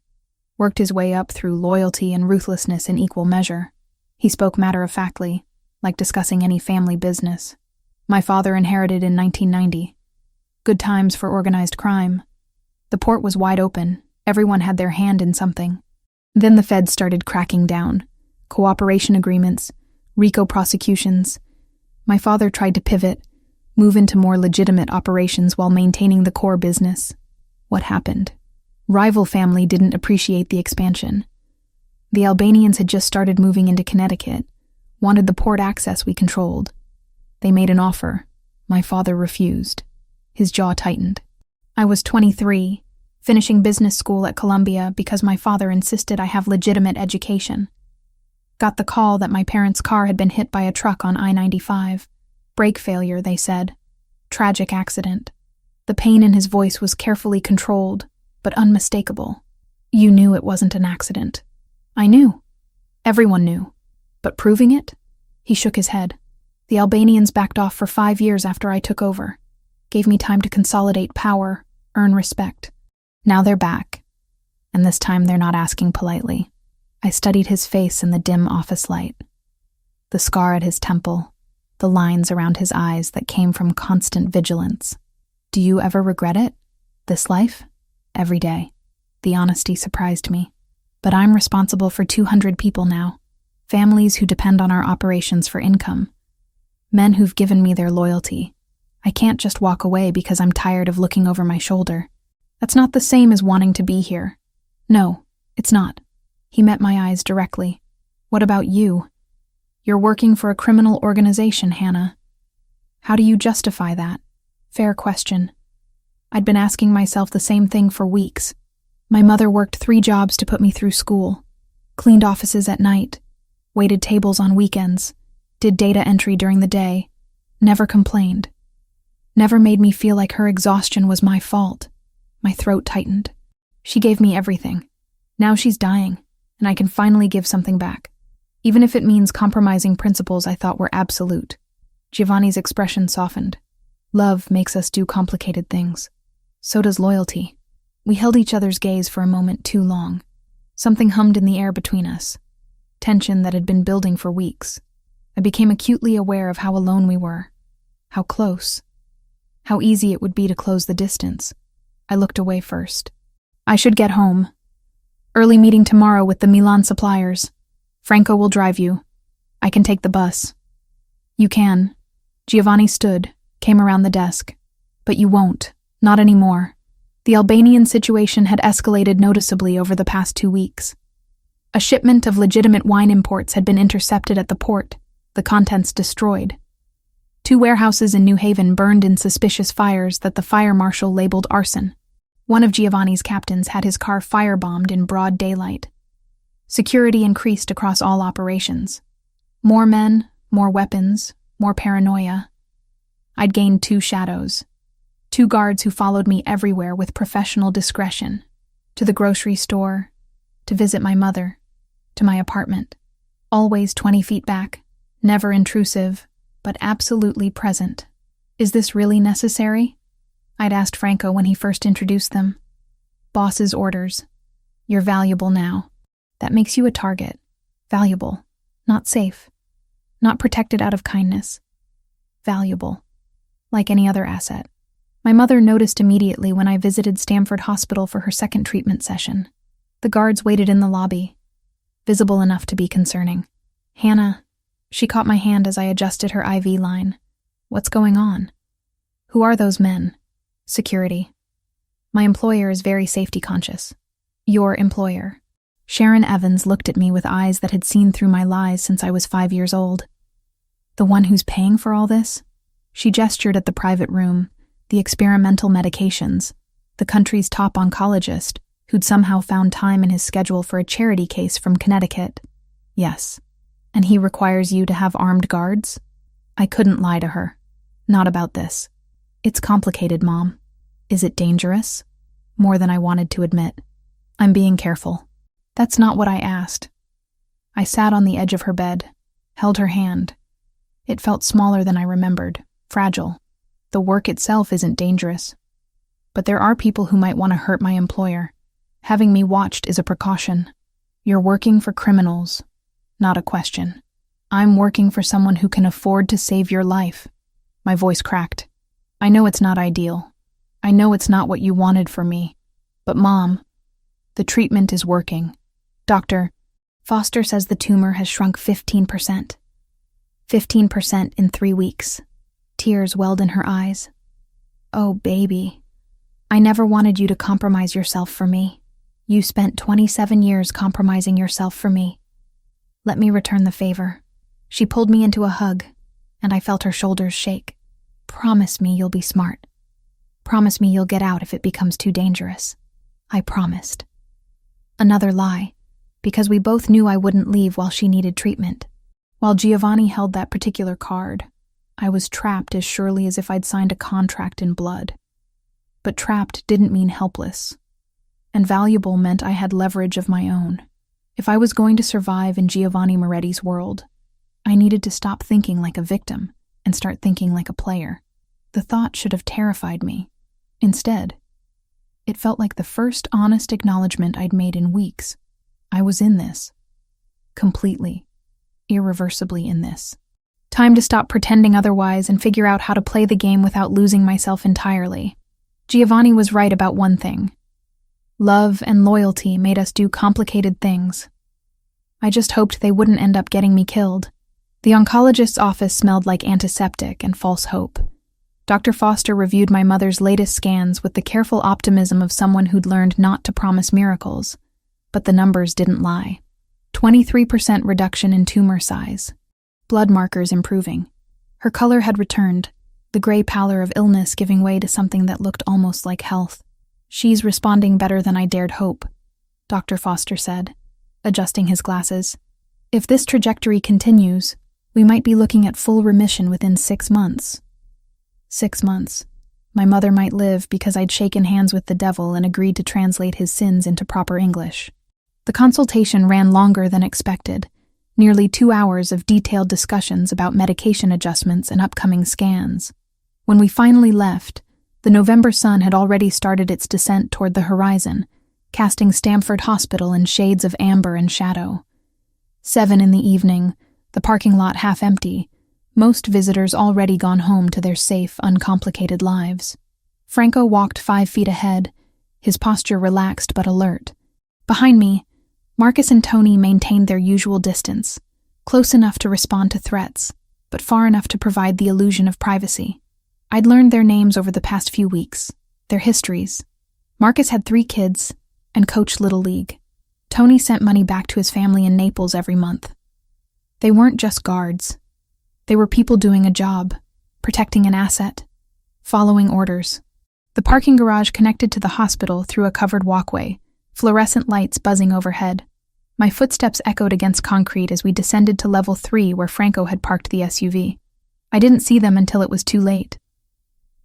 Worked his way up through loyalty and ruthlessness in equal measure. He spoke matter-of-factly, like discussing any family business. My father inherited in 1990. Good times for organized crime. The port was wide open. Everyone had their hand in something. Then the feds started cracking down. Cooperation agreements, RICO prosecutions. My father tried to pivot, move into more legitimate operations while maintaining the core business. What happened? Rival family didn't appreciate the expansion. The Albanians had just started moving into Connecticut, wanted the port access we controlled. They made an offer. My father refused. His jaw tightened. I was 23, finishing business school at Columbia because my father insisted I have legitimate education. Got the call that my parents' car had been hit by a truck on I-95. Brake failure, they said. Tragic accident. The pain in his voice was carefully controlled, but unmistakable. "You knew it wasn't an accident." I knew. Everyone knew. But proving it? He shook his head. The Albanians backed off for 5 years after I took over. Gave me time to consolidate power, earn respect. Now they're back. And this time they're not asking politely. I studied his face in the dim office light. The scar at his temple, the lines around his eyes that came from constant vigilance. "Do you ever regret it? This life?" "Every day." The honesty surprised me. "But I'm responsible for 200 people now. Families who depend on our operations for income. Men who've given me their loyalty. I can't just walk away because I'm tired of looking over my shoulder. That's not the same as wanting to be here. No, it's not." He met my eyes directly. "What about you? You're working for a criminal organization, Hannah. How do you justify that?" Fair question. I'd been asking myself the same thing for weeks. My mother worked 3 jobs to put me through school, cleaned offices at night, waited tables on weekends, did data entry during the day, never complained. Never made me feel like her exhaustion was my fault. My throat tightened. She gave me everything. Now she's dying, and I can finally give something back, even if it means compromising principles I thought were absolute. Giovanni's expression softened. Love makes us do complicated things. So does loyalty. We held each other's gaze for a moment too long. Something hummed in the air between us. Tension that had been building for weeks. I became acutely aware of how alone we were. How close. How easy it would be to close the distance. I looked away first. "I should get home. Early meeting tomorrow with the Milan suppliers. Franco will drive you. I can take the bus." "You can." Giovanni stood, came around the desk. "But you won't. Not anymore." The Albanian situation had escalated noticeably over the past 2 weeks. A shipment of legitimate wine imports had been intercepted at the port, the contents destroyed. 2 warehouses in New Haven burned in suspicious fires that the fire marshal labeled arson. One of Giovanni's captains had his car firebombed in broad daylight. Security increased across all operations. More men, more weapons, more paranoia. I'd gained 2 shadows. 2 guards who followed me everywhere with professional discretion. To the grocery store, to visit my mother, to my apartment. Always 20 feet back, never intrusive, but absolutely present. "Is this really necessary?" I'd asked Franco when he first introduced them. "Boss's orders. You're valuable now. That makes you a target. Valuable, not safe. Not protected out of kindness. Valuable. Like any other asset." My mother noticed immediately when I visited Stamford Hospital for her second treatment session. The guards waited in the lobby, visible enough to be concerning. "Hannah," she caught my hand as I adjusted her IV line. "What's going on?" "Who are those men?" "Security. My employer is very safety conscious." "Your employer." Sharon Evans looked at me with eyes that had seen through my lies since I was 5 years old. "The one who's paying for all this?" She gestured at the private room, the experimental medications, the country's top oncologist, who'd somehow found time in his schedule for a charity case from Connecticut. "Yes." "And he requires you to have armed guards?" I couldn't lie to her. "Not about this." "It's complicated, Mom." "Is it dangerous?" More than I wanted to admit. "I'm being careful." "That's not what I asked." I sat on the edge of her bed, held her hand. It felt smaller than I remembered, fragile. The work itself isn't dangerous. But there are people who might want to hurt my employer. Having me watched is a precaution. You're working for criminals. Not a question. I'm working for someone who can afford to save your life. My voice cracked. I know it's not ideal. I know it's not what you wanted for me. But Mom, the treatment is working. Dr. Foster says the tumor has shrunk 15%. 15% in 3 weeks. Tears welled in her eyes. "Oh, baby. I never wanted you to compromise yourself for me. You spent 27 years compromising yourself for me. Let me return the favor." She pulled me into a hug, and I felt her shoulders shake. "Promise me you'll be smart. Promise me you'll get out if it becomes too dangerous." I promised. Another lie, because we both knew I wouldn't leave while she needed treatment. While Giovanni held that particular card, I was trapped as surely as if I'd signed a contract in blood. But trapped didn't mean helpless. And valuable meant I had leverage of my own. If I was going to survive in Giovanni Moretti's world, I needed to stop thinking like a victim and start thinking like a player. The thought should have terrified me. Instead, it felt like the first honest acknowledgement I'd made in weeks. I was in this. Completely, irreversibly in this. Time to stop pretending otherwise and figure out how to play the game without losing myself entirely. Giovanni was right about one thing. Love and loyalty made us do complicated things. I just hoped they wouldn't end up getting me killed. The oncologist's office smelled like antiseptic and false hope. Dr. Foster reviewed my mother's latest scans with the careful optimism of someone who'd learned not to promise miracles. But the numbers didn't lie. 23% reduction in tumor size. Blood markers improving. Her color had returned, the gray pallor of illness giving way to something that looked almost like health. She's responding better than I dared hope, Dr. Foster said, adjusting his glasses. If this trajectory continues, we might be looking at full remission within 6 months. 6 months. My mother might live because I'd shaken hands with the devil and agreed to translate his sins into proper English. The consultation ran longer than expected, nearly 2 hours of detailed discussions about medication adjustments and upcoming scans. When we finally left, the November sun had already started its descent toward the horizon, casting Stamford Hospital in shades of amber and shadow. 7 in the evening, the parking lot half empty, most visitors already gone home to their safe, uncomplicated lives. Franco walked 5 feet ahead, his posture relaxed but alert. Behind me, Marcus and Tony maintained their usual distance, close enough to respond to threats, but far enough to provide the illusion of privacy. I'd learned their names over the past few weeks, their histories. Marcus had 3 kids and coached Little League. Tony sent money back to his family in Naples every month. They weren't just guards. They were people doing a job, protecting an asset, following orders. The parking garage connected to the hospital through a covered walkway, fluorescent lights buzzing overhead. My footsteps echoed against concrete as we descended to level 3 where Franco had parked the SUV. I didn't see them until it was too late.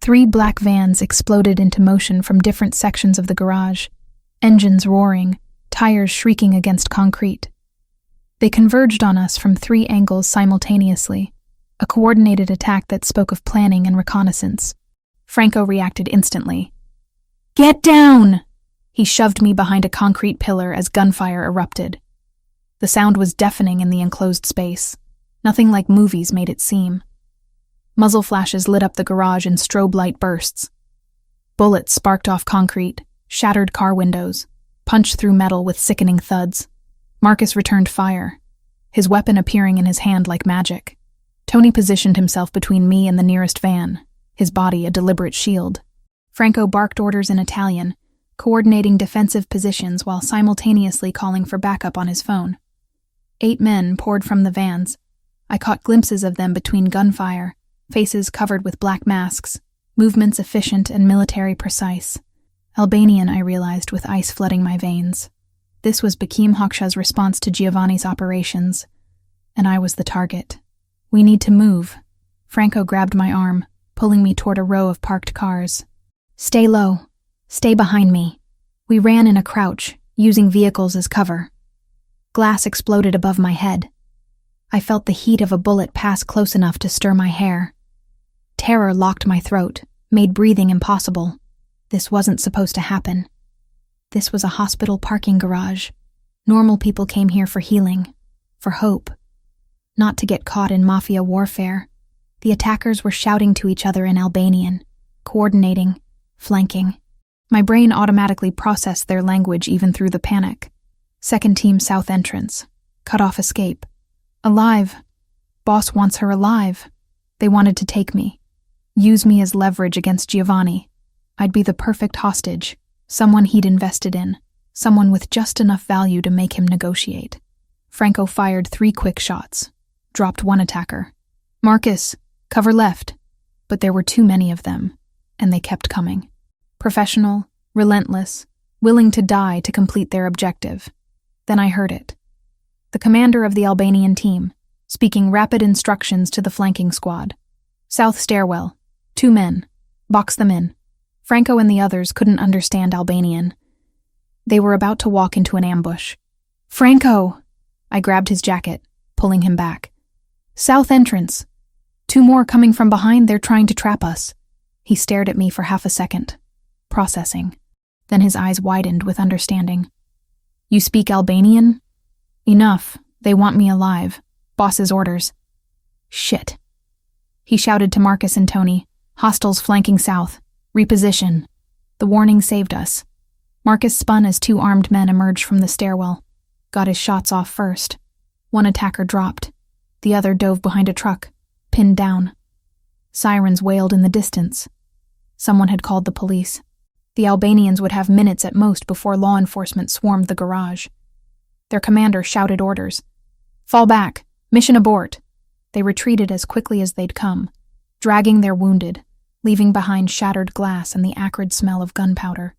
3 black vans exploded into motion from different sections of the garage, engines roaring, tires shrieking against concrete. They converged on us from 3 angles simultaneously, a coordinated attack that spoke of planning and reconnaissance. Franco reacted instantly. "Get down!" He shoved me behind a concrete pillar as gunfire erupted. The sound was deafening in the enclosed space. Nothing like movies made it seem. Muzzle flashes lit up the garage in strobe light bursts. Bullets sparked off concrete, shattered car windows, punched through metal with sickening thuds. Marcus returned fire, his weapon appearing in his hand like magic. Tony positioned himself between me and the nearest van, his body a deliberate shield. Franco barked orders in Italian, coordinating defensive positions while simultaneously calling for backup on his phone. 8 men poured from the vans. I caught glimpses of them between gunfire, faces covered with black masks, movements efficient and military precise. Albanian, I realized, with ice flooding my veins. This was Bakim Hoksha's response to Giovanni's operations, and I was the target. "We need to move." Franco grabbed my arm, pulling me toward a row of parked cars. "Stay low. Stay behind me." We ran in a crouch, using vehicles as cover. Glass exploded above my head. I felt the heat of a bullet pass close enough to stir my hair. Terror locked my throat, made breathing impossible. This wasn't supposed to happen. This was a hospital parking garage. Normal people came here for healing, for hope, not to get caught in Mafia warfare. The attackers were shouting to each other in Albanian, coordinating, flanking. My brain automatically processed their language even through the panic. Second team south entrance. Cut off escape. Alive. Boss wants her alive. They wanted to take me. Use me as leverage against Giovanni. I'd be the perfect hostage, someone he'd invested in, someone with just enough value to make him negotiate. Franco fired 3 quick shots, dropped 1 attacker. "Marcus, cover left." But there were too many of them, and they kept coming. Professional, relentless, willing to die to complete their objective. Then I heard it. The commander of the Albanian team, speaking rapid instructions to the flanking squad. "South stairwell. 2 men. Box them in." Franco and the others couldn't understand Albanian. They were about to walk into an ambush. "Franco!" I grabbed his jacket, pulling him back. "South entrance. 2 more coming from behind, they're trying to trap us." He stared at me for half a second, processing. Then his eyes widened with understanding. "You speak Albanian?" "Enough. They want me alive. Boss's orders." Shit. He shouted to Marcus and Tony, "Hostiles flanking south. Reposition." The warning saved us. Marcus spun as two armed men emerged from the stairwell. Got his shots off first. One attacker dropped. The other dove behind a truck, pinned down. Sirens wailed in the distance. Someone had called the police. The Albanians would have minutes at most before law enforcement swarmed the garage. Their commander shouted orders. "Fall back! Mission abort!" They retreated as quickly as they'd come, dragging their wounded, leaving behind shattered glass and the acrid smell of gunpowder.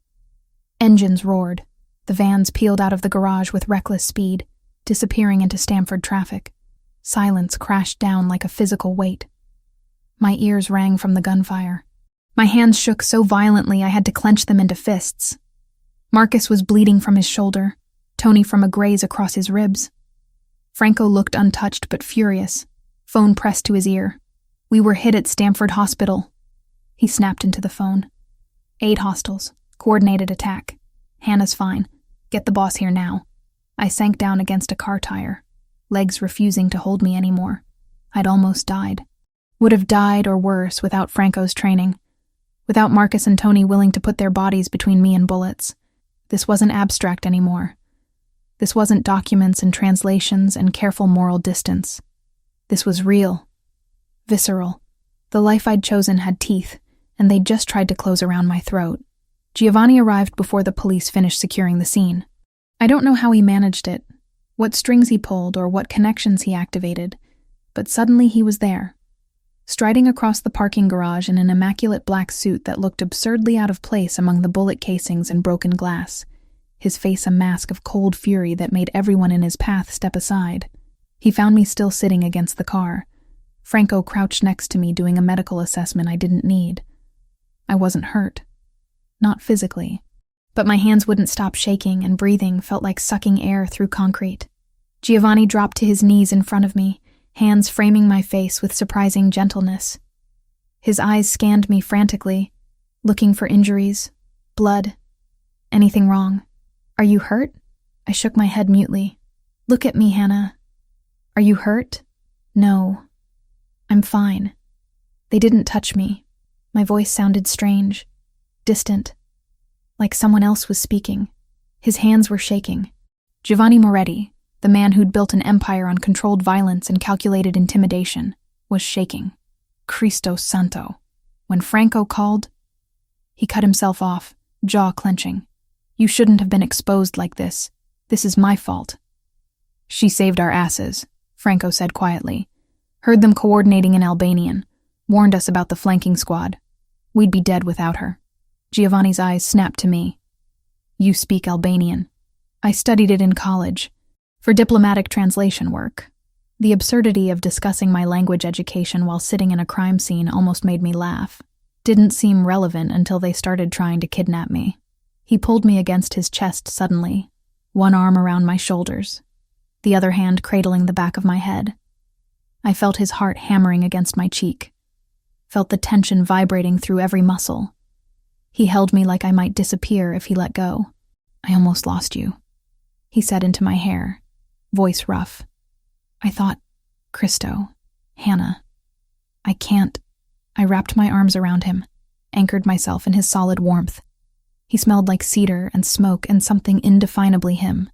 Engines roared. The vans peeled out of the garage with reckless speed, disappearing into Stamford traffic. Silence crashed down like a physical weight. My ears rang from the gunfire. My hands shook so violently I had to clench them into fists. Marcus was bleeding from his shoulder, Tony from a graze across his ribs. Franco looked untouched but furious, phone pressed to his ear. "We were hit at Stamford Hospital." He snapped into the phone. 8 hostiles. Coordinated attack. Hannah's fine. Get the boss here now. I sank down against a car tire, legs refusing to hold me anymore. I'd almost died. Would have died or worse without Franco's training, without Marcus and Tony willing to put their bodies between me and bullets. This wasn't abstract anymore. This wasn't documents and translations and careful moral distance. This was real. Visceral. The life I'd chosen had teeth, and they'd just tried to close around my throat. Giovanni arrived before the police finished securing the scene. I don't know how he managed it, what strings he pulled or what connections he activated, but suddenly he was there, striding across the parking garage in an immaculate black suit that looked absurdly out of place among the bullet casings and broken glass, his face a mask of cold fury that made everyone in his path step aside. He found me still sitting against the car. Franco crouched next to me doing a medical assessment I didn't need. I wasn't hurt. Not physically. But my hands wouldn't stop shaking and breathing felt like sucking air through concrete. Giovanni dropped to his knees in front of me, hands framing my face with surprising gentleness. His eyes scanned me frantically, looking for injuries, blood, anything wrong. "Are you hurt?" I shook my head mutely. "Look at me, Hannah. Are you hurt?" "No. I'm fine." They didn't touch me. My voice sounded strange, distant, like someone else was speaking. His hands were shaking. Giovanni Moretti, the man who'd built an empire on controlled violence and calculated intimidation, was shaking. Cristo Santo. When Franco called, he cut himself off, jaw clenching. "You shouldn't have been exposed like this. This is my fault." "She saved our asses," Franco said quietly. "Heard them coordinating in Albanian. Warned us about the flanking squad. We'd be dead without her." Giovanni's eyes snapped to me. "You speak Albanian." "I studied it in college, for diplomatic translation work." The absurdity of discussing my language education while sitting in a crime scene almost made me laugh. Didn't seem relevant until they started trying to kidnap me. He pulled me against his chest suddenly, one arm around my shoulders, the other hand cradling the back of my head. I felt his heart hammering against my cheek, felt the tension vibrating through every muscle. He held me like I might disappear if he let go. "I almost lost you," he said into my hair, voice rough. I thought, Cristo, Hannah. I can't. I wrapped my arms around him, anchored myself in his solid warmth. He smelled like cedar and smoke and something indefinably him.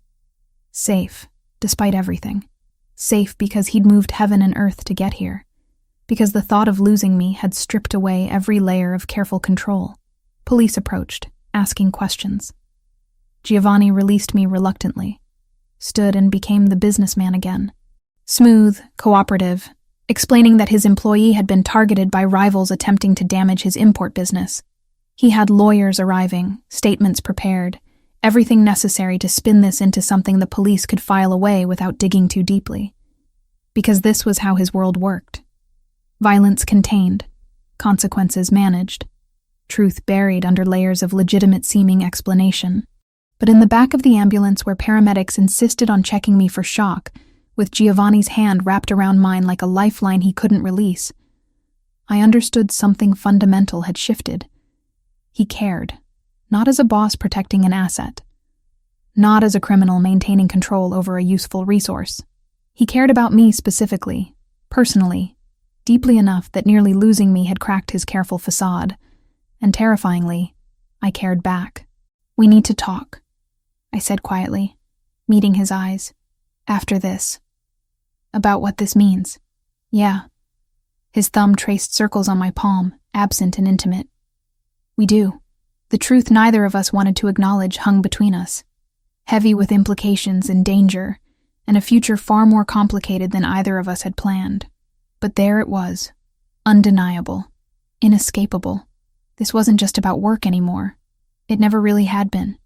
Safe, despite everything. Safe because he'd moved heaven and earth to get here. Because the thought of losing me had stripped away every layer of careful control. Police approached, asking questions. Giovanni released me reluctantly, stood and became the businessman again. Smooth, cooperative, explaining that his employee had been targeted by rivals attempting to damage his import business. He had lawyers arriving, statements prepared, everything necessary to spin this into something the police could file away without digging too deeply. Because this was how his world worked. Violence contained, consequences managed, truth buried under layers of legitimate-seeming explanation. But in the back of the ambulance where paramedics insisted on checking me for shock, with Giovanni's hand wrapped around mine like a lifeline he couldn't release, I understood something fundamental had shifted. He cared, not as a boss protecting an asset, not as a criminal maintaining control over a useful resource. He cared about me specifically, personally, deeply enough that nearly losing me had cracked his careful facade, and terrifyingly, I cared back. "We need to talk," I said quietly, meeting his eyes. "After this. About what this means." "Yeah." His thumb traced circles on my palm, absent and intimate. "We do." The truth neither of us wanted to acknowledge hung between us, heavy with implications and danger, and a future far more complicated than either of us had planned. But there it was, undeniable, inescapable. This wasn't just about work anymore. It never really had been.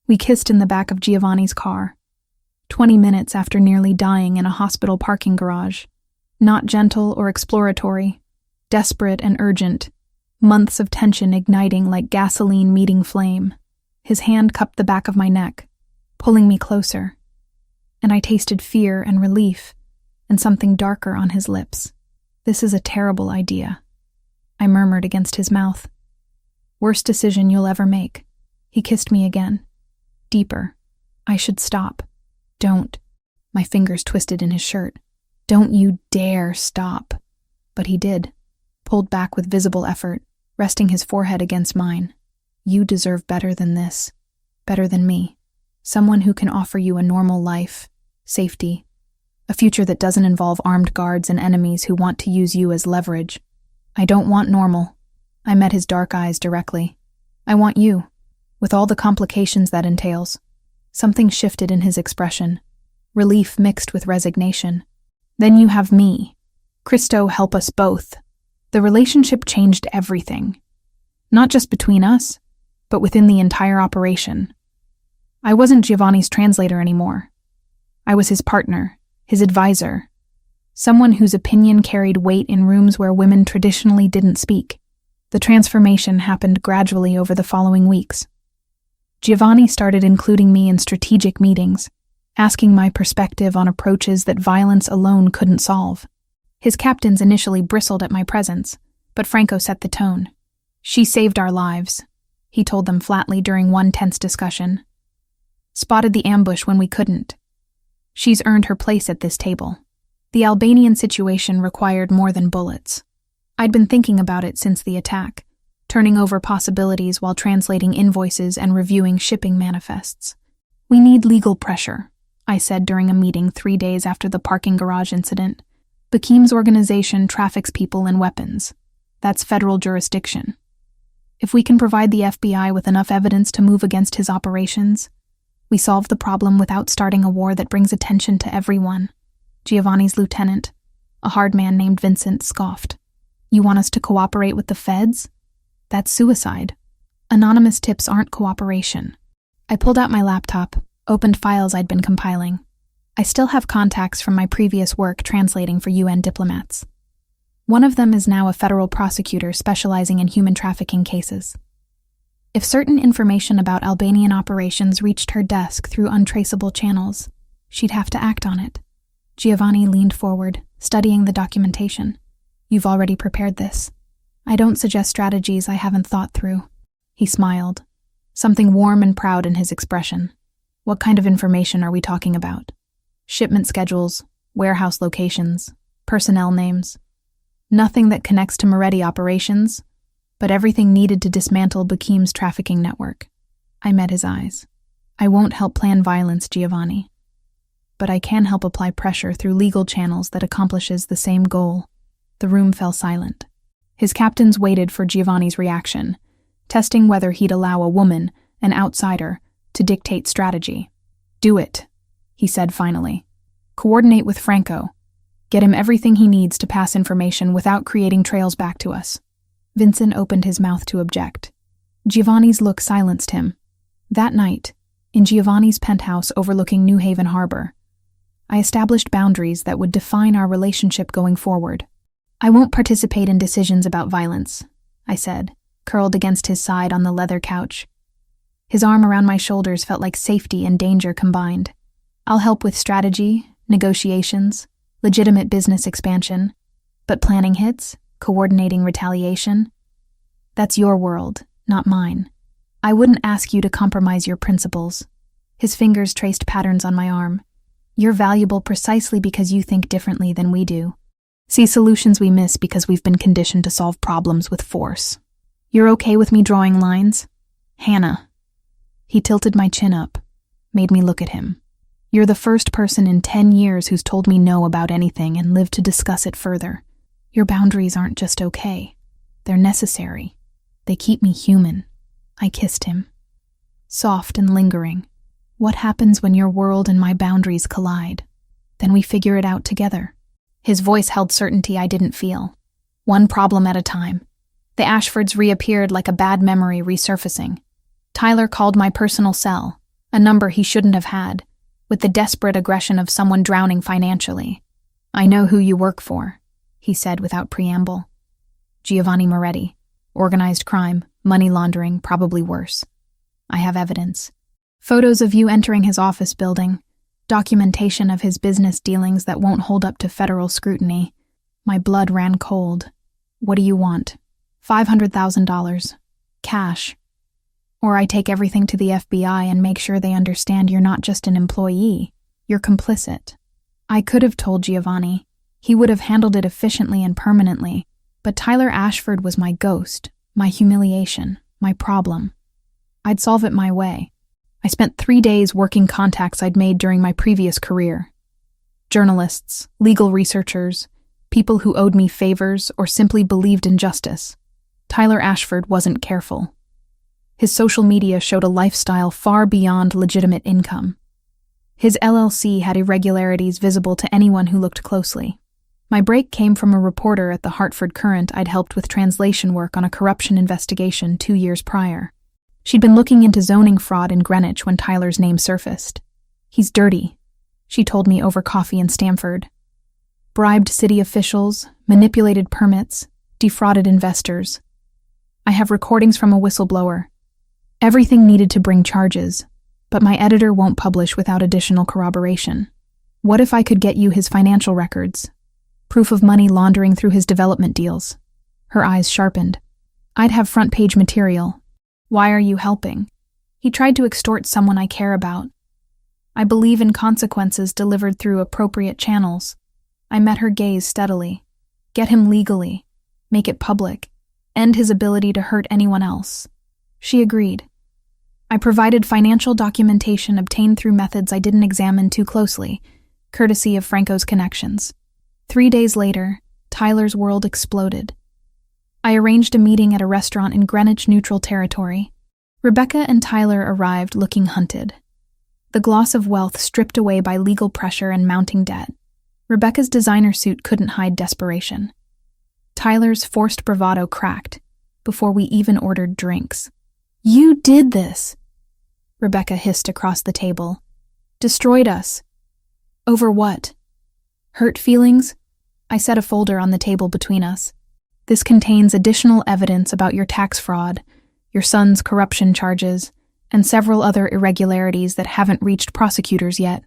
We kissed in the back of Giovanni's car, 20 minutes after nearly dying in a hospital parking garage. Not gentle or exploratory, desperate and urgent, months of tension igniting like gasoline meeting flame. His hand cupped the back of my neck, pulling me closer, and I tasted fear and relief and something darker on his lips. "This is a terrible idea," I murmured against his mouth. "Worst decision you'll ever make." He kissed me again, deeper. "I should stop." "Don't." My fingers twisted in his shirt. "Don't you dare stop." But he did, pulled back with visible effort, resting his forehead against mine. "You deserve better than this. Better than me. Someone who can offer you a normal life, safety, a future that doesn't involve armed guards and enemies who want to use you as leverage." "I don't want normal." I met his dark eyes directly. "I want you, with all the complications that entails." Something shifted in his expression, relief mixed with resignation. "Then you have me. Christo, help us both." The relationship changed everything. Not just between us, but within the entire operation. I wasn't Giovanni's translator anymore. I was his partner, his advisor, someone whose opinion carried weight in rooms where women traditionally didn't speak. The transformation happened gradually over the following weeks. Giovanni started including me in strategic meetings, asking my perspective on approaches that violence alone couldn't solve. His captains initially bristled at my presence, but Franco set the tone. "She saved our lives," he told them flatly during one tense discussion. "Spotted the ambush when we couldn't. She's earned her place at this table." The Albanian situation required more than bullets. I'd been thinking about it since the attack, turning over possibilities while translating invoices and reviewing shipping manifests. "We need legal pressure," I said during a meeting 3 days after the parking garage incident. "Bakim's organization traffics people and weapons. That's federal jurisdiction. If we can provide the FBI with enough evidence to move against his operations, we solve the problem without starting a war that brings attention to everyone." Giovanni's lieutenant, a hard man named Vincent, scoffed. "You want us to cooperate with the feds? That's suicide. Anonymous tips aren't cooperation." I pulled out my laptop, opened files I'd been compiling. I still have contacts from my previous work translating for UN diplomats. One of them is now a federal prosecutor specializing in human trafficking cases. If certain information about Albanian operations reached her desk through untraceable channels, she'd have to act on it. Giovanni leaned forward, studying the documentation. "You've already prepared this. I don't suggest strategies I haven't thought through." He smiled, something warm and proud in his expression. "What kind of information are we talking about?" "Shipment schedules, warehouse locations, personnel names. Nothing that connects to Moretti operations, but everything needed to dismantle Bakim's trafficking network." I met his eyes. "I won't help plan violence, Giovanni, but I can help apply pressure through legal channels that accomplishes the same goal." The room fell silent. His captains waited for Giovanni's reaction, testing whether he'd allow a woman, an outsider, to dictate strategy. "Do it," he said finally. "Coordinate with Franco. Get him everything he needs to pass information without creating trails back to us." Vincent opened his mouth to object. Giovanni's look silenced him. That night, in Giovanni's penthouse overlooking New Haven Harbor, I established boundaries that would define our relationship going forward. "I won't participate in decisions about violence," I said, curled against his side on the leather couch. His arm around my shoulders felt like safety and danger combined. "I'll help with strategy, negotiations, legitimate business expansion, but planning hits, coordinating retaliation, that's your world, not mine. I wouldn't ask you to compromise your principles." His fingers traced patterns on my arm. "You're valuable precisely because you think differently than we do. See solutions we miss because we've been conditioned to solve problems with force. You're okay with me drawing lines? Hannah. He tilted my chin up, made me look at him. You're the first person in 10 years who's told me no about anything and lived to discuss it further. Your boundaries aren't just okay. They're necessary. They keep me human. I kissed him. Soft and lingering. What happens when your world and my boundaries collide? Then we figure it out together. His voice held certainty I didn't feel. One problem at a time. The Ashfords reappeared like a bad memory resurfacing. Tyler called my personal cell, a number he shouldn't have had, with the desperate aggression of someone drowning financially. I know who you work for, he said without preamble. Giovanni Moretti. Organized crime, money laundering, probably worse. I have evidence. Photos of you entering his office building. Documentation of his business dealings that won't hold up to federal scrutiny. My blood ran cold. What do you want? $500,000. Cash. Or I take everything to the FBI and make sure they understand you're not just an employee, you're complicit. I could have told Giovanni. He would have handled it efficiently and permanently, but Tyler Ashford was my ghost, my humiliation, my problem. I'd solve it my way. I spent 3 days working contacts I'd made during my previous career. Journalists, legal researchers, people who owed me favors or simply believed in justice. Tyler Ashford wasn't careful. His social media showed a lifestyle far beyond legitimate income. His LLC had irregularities visible to anyone who looked closely. My break came from a reporter at the Hartford Courant I'd helped with translation work on a corruption investigation 2 years prior. She'd been looking into zoning fraud in Greenwich when Tyler's name surfaced. He's dirty, she told me over coffee in Stamford. Bribed city officials, manipulated permits, defrauded investors. I have recordings from a whistleblower. Everything needed to bring charges, but my editor won't publish without additional corroboration. What if I could get you his financial records? Proof of money laundering through his development deals. Her eyes sharpened. I'd have front-page material. Why are you helping? He tried to extort someone I care about. I believe in consequences delivered through appropriate channels. I met her gaze steadily. Get him legally. Make it public. End his ability to hurt anyone else. She agreed. I provided financial documentation obtained through methods I didn't examine too closely, courtesy of Franco's connections. 3 days later, Tyler's world exploded. I arranged a meeting at a restaurant in Greenwich Neutral Territory. Rebecca and Tyler arrived looking hunted. The gloss of wealth stripped away by legal pressure and mounting debt. Rebecca's designer suit couldn't hide desperation. Tyler's forced bravado cracked before we even ordered drinks. You did this, Rebecca hissed across the table. Destroyed us. Over what? Hurt feelings? I set a folder on the table between us. This contains additional evidence about your tax fraud, your son's corruption charges, and several other irregularities that haven't reached prosecutors yet.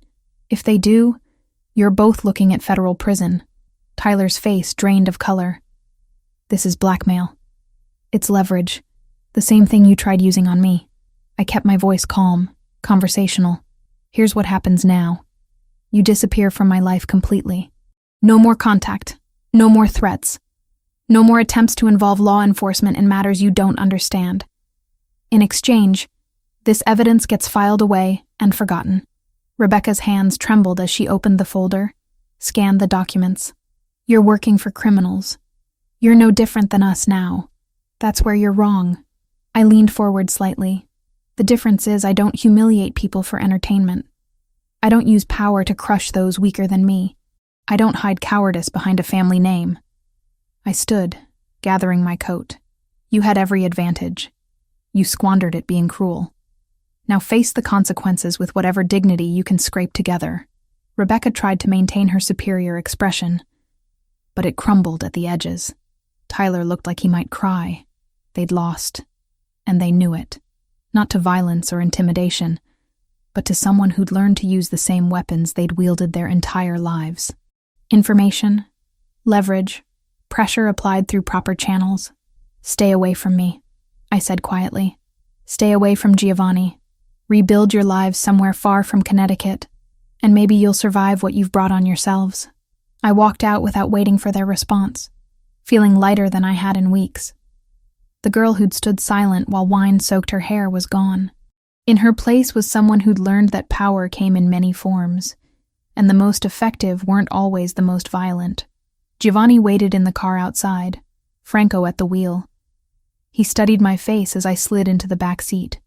If they do, you're both looking at federal prison. Tyler's face drained of color. This is blackmail. It's leverage. The same thing you tried using on me. I kept my voice calm, conversational. Here's what happens now. You disappear from my life completely. No more contact. No more threats. No more attempts to involve law enforcement in matters you don't understand. In exchange, this evidence gets filed away and forgotten. Rebecca's hands trembled as she opened the folder, scanned the documents. You're working for criminals. You're no different than us now. That's where you're wrong. I leaned forward slightly. The difference is I don't humiliate people for entertainment. I don't use power to crush those weaker than me. I don't hide cowardice behind a family name. I stood, gathering my coat. You had every advantage. You squandered it being cruel. Now face the consequences with whatever dignity you can scrape together. Rebecca tried to maintain her superior expression, but it crumbled at the edges. Tyler looked like he might cry. They'd lost, and they knew it. Not to violence or intimidation, but to someone who'd learned to use the same weapons they'd wielded their entire lives. Information, leverage, pressure applied through proper channels. Stay away from me, I said quietly. Stay away from Giovanni. Rebuild your lives somewhere far from Connecticut, and maybe you'll survive what you've brought on yourselves. I walked out without waiting for their response, feeling lighter than I had in weeks. The girl who'd stood silent while wine soaked her hair was gone. In her place was someone who'd learned that power came in many forms, and the most effective weren't always the most violent. Giovanni waited in the car outside, Franco at the wheel. He studied my face as I slid into the back seat.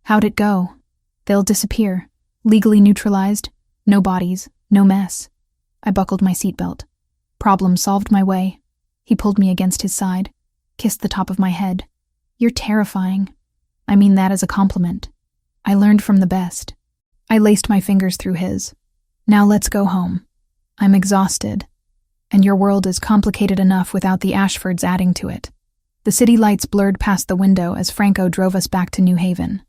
How'd it go? They'll disappear. Legally neutralized. No bodies. No mess. I buckled my seatbelt. Problem solved my way. He pulled me against his side, kissed the top of my head. You're terrifying. I mean that as a compliment. I learned from the best. I laced my fingers through his. Now let's go home. I'm exhausted. And your world is complicated enough without the Ashfords adding to it. The city lights blurred past the window as Franco drove us back to New Haven.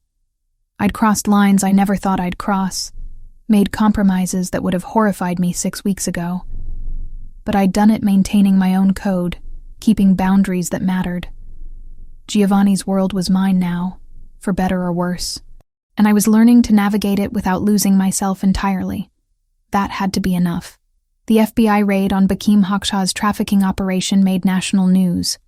I'd crossed lines I never thought I'd cross, made compromises that would have horrified me 6 weeks ago. But I'd done it maintaining my own code, keeping boundaries that mattered. Giovanni's world was mine now, for better or worse, and I was learning to navigate it without losing myself entirely. That had to be enough. The FBI raid on Bakim Hakshah's trafficking operation made national news.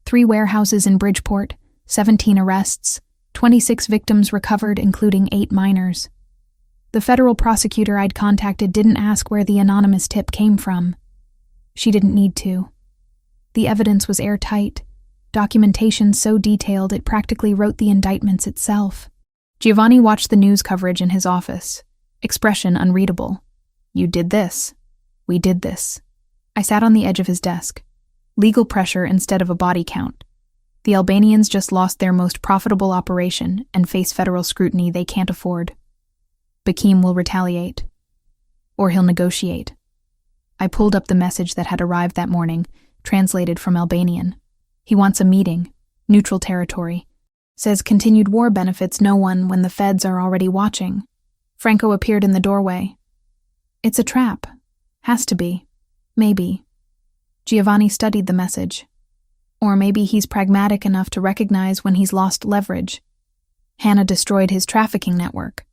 3 warehouses in Bridgeport, 17 arrests, 26 victims recovered, including 8 minors. The federal prosecutor I'd contacted didn't ask where the anonymous tip came from. She didn't need to. The evidence was airtight, documentation so detailed it practically wrote the indictments itself. Giovanni watched the news coverage in his office, expression unreadable. You did this. We did this. I sat on the edge of his desk. Legal pressure instead of a body count. The Albanians just lost their most profitable operation and face federal scrutiny they can't afford. Bakim will retaliate. Or he'll negotiate. I pulled up the message that had arrived that morning, translated from Albanian. He wants a meeting. Neutral territory. Says continued war benefits no one when the feds are already watching. Franco appeared in the doorway. It's a trap. Has to be. Maybe. Giovanni studied the message. Or maybe he's pragmatic enough to recognize when he's lost leverage. Hannah destroyed his trafficking network.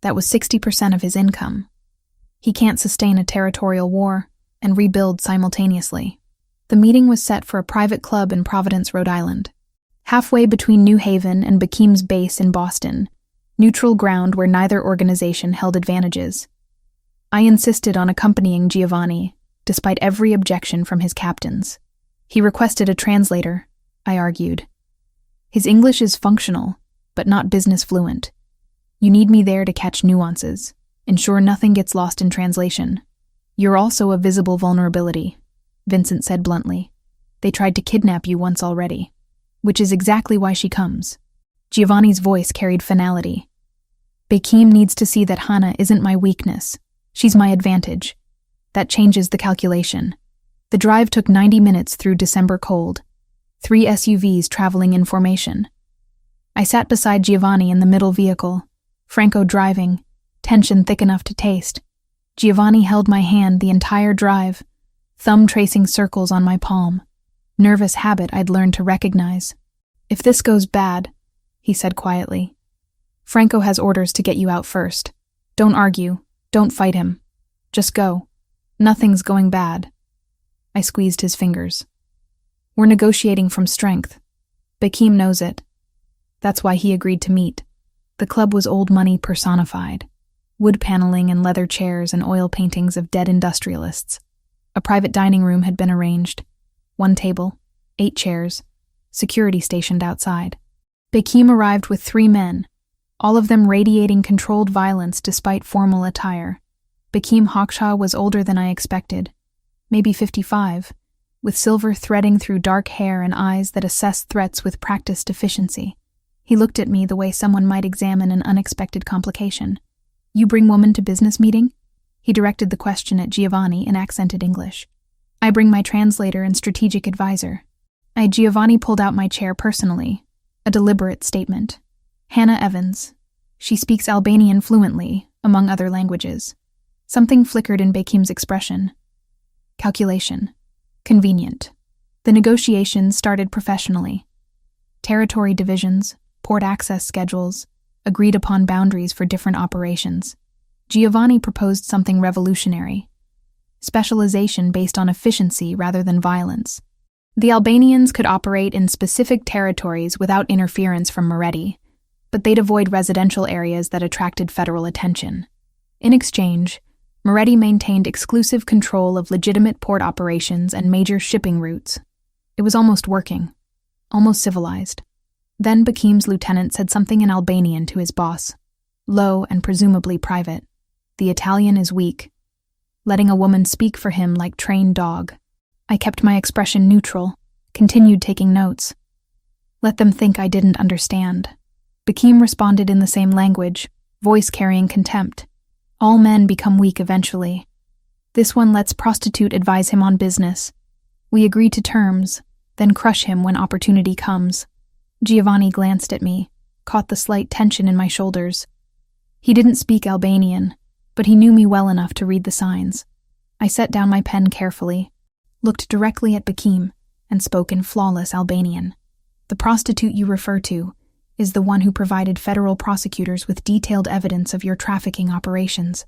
That was 60% of his income. He can't sustain a territorial war and rebuild simultaneously. The meeting was set for a private club in Providence, Rhode Island. Halfway between New Haven and Bakim's base in Boston, neutral ground where neither organization held advantages. I insisted on accompanying Giovanni, despite every objection from his captains. He requested a translator, I argued. His English is functional, but not business fluent. You need me there to catch nuances, ensure nothing gets lost in translation. You're also a visible vulnerability, Vincent said bluntly. They tried to kidnap you once already, which is exactly why she comes. Giovanni's voice carried finality. Bakim needs to see that Hannah isn't my weakness. She's my advantage. That changes the calculation. The drive took 90 minutes through December cold. 3 SUVs traveling in formation. I sat beside Giovanni in the middle vehicle, Franco driving, tension thick enough to taste. Giovanni held my hand the entire drive, thumb tracing circles on my palm. Nervous habit I'd learned to recognize. If this goes bad, he said quietly, Franco has orders to get you out first. Don't argue. Don't fight him. Just go. Nothing's going bad. I squeezed his fingers. We're negotiating from strength. Bakim knows it. That's why he agreed to meet. The club was old money personified. Wood paneling and leather chairs and oil paintings of dead industrialists. A private dining room had been arranged. 1 table, 8 chairs, security stationed outside. Bakim arrived with 3 men, all of them radiating controlled violence despite formal attire. Bakim Hakshah was older than I expected, maybe 55, with silver threading through dark hair and eyes that assessed threats with practiced efficiency. He looked at me the way someone might examine an unexpected complication. You bring woman to business meeting? He directed the question at Giovanni in accented English. I bring my translator and strategic advisor. Giovanni pulled out my chair personally, a deliberate statement. Hannah Evans. She speaks Albanian fluently, among other languages. Something flickered in Bakim's expression. Calculation. Convenient. The negotiations started professionally. Territory divisions, port access schedules, agreed upon boundaries for different operations. Giovanni proposed something revolutionary. specialization based on efficiency rather than violence. The Albanians could operate in specific territories without interference from Moretti, but they'd avoid residential areas that attracted federal attention. In exchange, Moretti maintained exclusive control of legitimate port operations and major shipping routes. It was almost working, almost civilized. Then Bakim's lieutenant said something in Albanian to his boss, low and presumably private. The Italian is weak, letting a woman speak for him like trained dog. I kept my expression neutral, continued taking notes. Let them think I didn't understand. Bakim responded in the same language, voice carrying contempt. All men become weak eventually. This one lets prostitute advise him on business. We agree to terms, then crush him when opportunity comes. Giovanni glanced at me, caught the slight tension in my shoulders. He didn't speak Albanian, but he knew me well enough to read the signs. I set down my pen carefully, looked directly at Bakim, and spoke in flawless Albanian. The prostitute you refer to is the one who provided federal prosecutors with detailed evidence of your trafficking operations.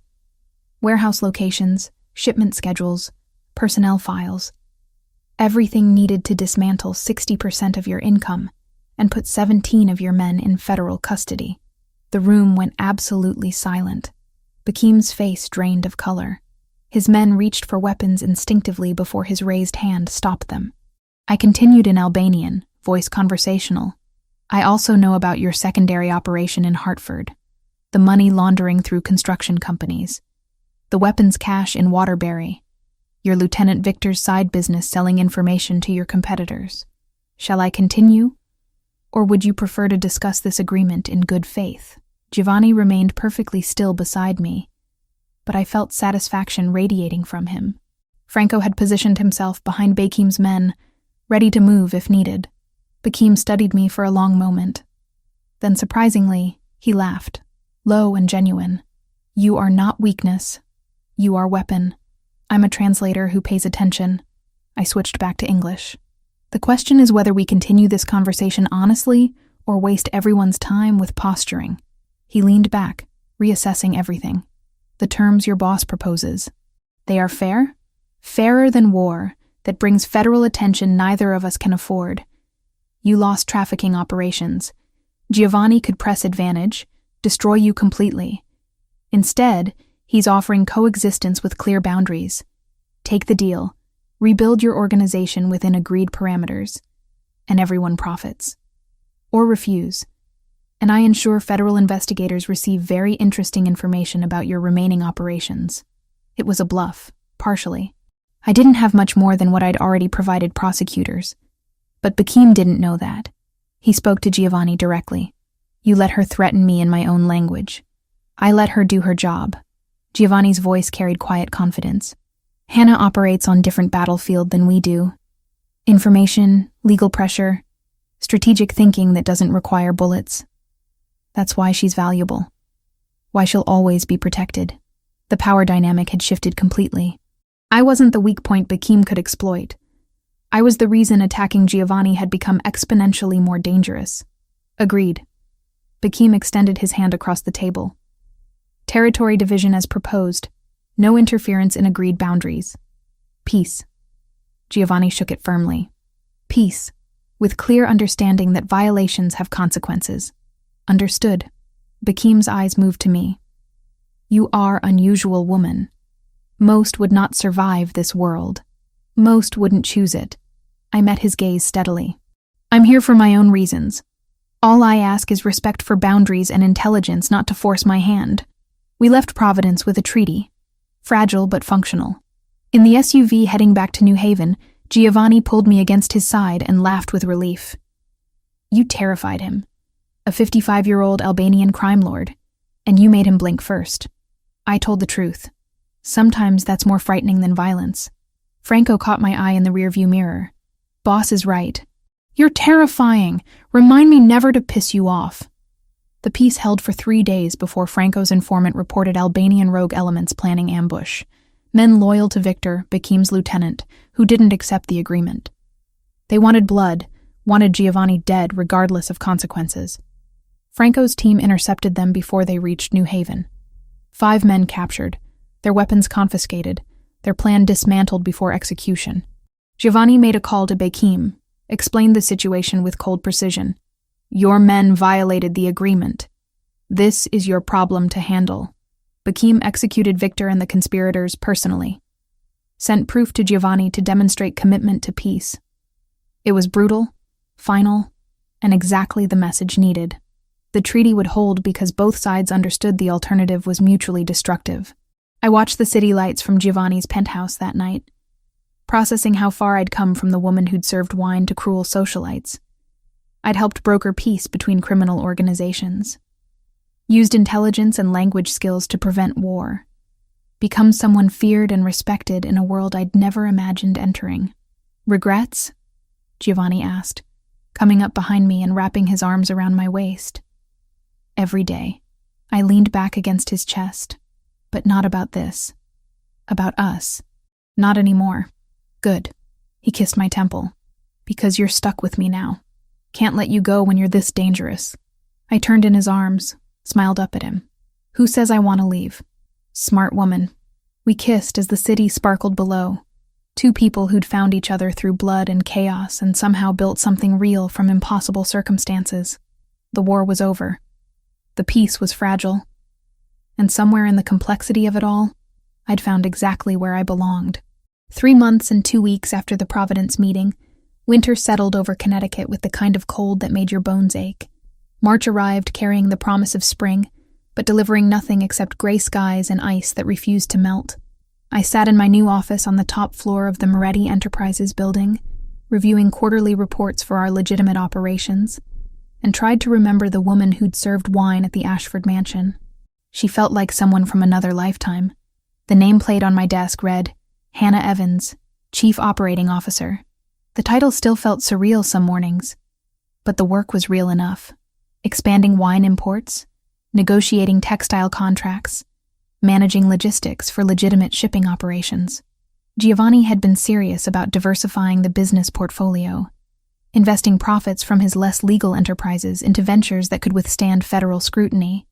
Warehouse locations, shipment schedules, personnel files. Everything needed to dismantle 60% of your income and put 17 of your men in federal custody. The room went absolutely silent. Bakim's face drained of color. His men reached for weapons instinctively before his raised hand stopped them. I continued in Albanian, voice conversational. I also know about your secondary operation in Hartford, the money laundering through construction companies, the weapons cache in Waterbury, your Lieutenant Victor's side business selling information to your competitors. Shall I continue? Or would you prefer to discuss this agreement in good faith? Giovanni remained perfectly still beside me, but I felt satisfaction radiating from him. Franco had positioned himself behind Bakim's men, ready to move if needed. Bakim studied me for a long moment. Then, surprisingly, he laughed, low and genuine. You are not weakness. You are weapon. I'm a translator who pays attention. I switched back to English. The question is whether we continue this conversation honestly or waste everyone's time with posturing. He leaned back, reassessing everything. The terms your boss proposes. They are fair? Fairer than war, that brings federal attention neither of us can afford. You lost trafficking operations. Giovanni could press advantage, destroy you completely. Instead, he's offering coexistence with clear boundaries. Take the deal. Rebuild your organization within agreed parameters, and everyone profits. Or refuse, and I ensure federal investigators receive very interesting information about your remaining operations. It was a bluff, partially. I didn't have much more than what I'd already provided prosecutors. But Bakim didn't know that. He spoke to Giovanni directly. You let her threaten me in my own language. I let her do her job. Giovanni's voice carried quiet confidence. Hannah operates on different battlefield than we do. Information, legal pressure, strategic thinking that doesn't require bullets. That's why she's valuable. Why she'll always be protected. The power dynamic had shifted completely. I wasn't the weak point Bakim could exploit. I was the reason attacking Giovanni had become exponentially more dangerous. Agreed. Bakim extended his hand across the table. Territory division as proposed. No interference in agreed boundaries. Peace. Giovanni shook it firmly. Peace, with clear understanding that violations have consequences. Understood. Bakim's eyes moved to me. You are unusual woman. Most would not survive this world. Most wouldn't choose it. I met his gaze steadily. I'm here for my own reasons. All I ask is respect for boundaries and intelligence, not to force my hand. We left Providence with a treaty. Fragile but functional. In the SUV heading back to New Haven, Giovanni pulled me against his side and laughed with relief. You terrified him. A 55-year-old Albanian crime lord. And you made him blink first. I told the truth. Sometimes that's more frightening than violence. Franco caught my eye in the rearview mirror. Boss is right. You're terrifying. Remind me never to piss you off. The peace held for 3 days before Franco's informant reported Albanian rogue elements planning ambush. Men loyal to Victor, Bakim's lieutenant, who didn't accept the agreement. They wanted blood, wanted Giovanni dead regardless of consequences. Franco's team intercepted them before they reached New Haven. 5 men captured, their weapons confiscated, their plan dismantled before execution. Giovanni made a call to Bekim, explained the situation with cold precision. Your men violated the agreement. This is your problem to handle. Bekim executed Victor and the conspirators personally. Sent proof to Giovanni to demonstrate commitment to peace. It was brutal, final, and exactly the message needed. The treaty would hold because both sides understood the alternative was mutually destructive. I watched the city lights from Giovanni's penthouse that night, processing how far I'd come from the woman who'd served wine to cruel socialites. I'd helped broker peace between criminal organizations, used intelligence and language skills to prevent war, become someone feared and respected in a world I'd never imagined entering. Regrets? Giovanni asked, coming up behind me and wrapping his arms around my waist. Every day, I leaned back against his chest. But not about this. About us. Not anymore. Good. He kissed my temple. Because you're stuck with me now. Can't let you go when you're this dangerous. I turned in his arms, smiled up at him. Who says I want to leave? Smart woman. We kissed as the city sparkled below. Two people who'd found each other through blood and chaos and somehow built something real from impossible circumstances. The war was over. The peace was fragile. And somewhere in the complexity of it all, I'd found exactly where I belonged. 3 months and 2 weeks after the Providence meeting, winter settled over Connecticut with the kind of cold that made your bones ache. March arrived carrying the promise of spring, but delivering nothing except gray skies and ice that refused to melt. I sat in my new office on the top floor of the Moretti Enterprises building, reviewing quarterly reports for our legitimate operations, and tried to remember the woman who'd served wine at the Ashford mansion. She felt like someone from another lifetime. The nameplate on my desk read, Hannah Evans, Chief Operating Officer. The title still felt surreal some mornings, but the work was real enough. Expanding wine imports, negotiating textile contracts, managing logistics for legitimate shipping operations. Giovanni had been serious about diversifying the business portfolio, investing profits from his less legal enterprises into ventures that could withstand federal scrutiny.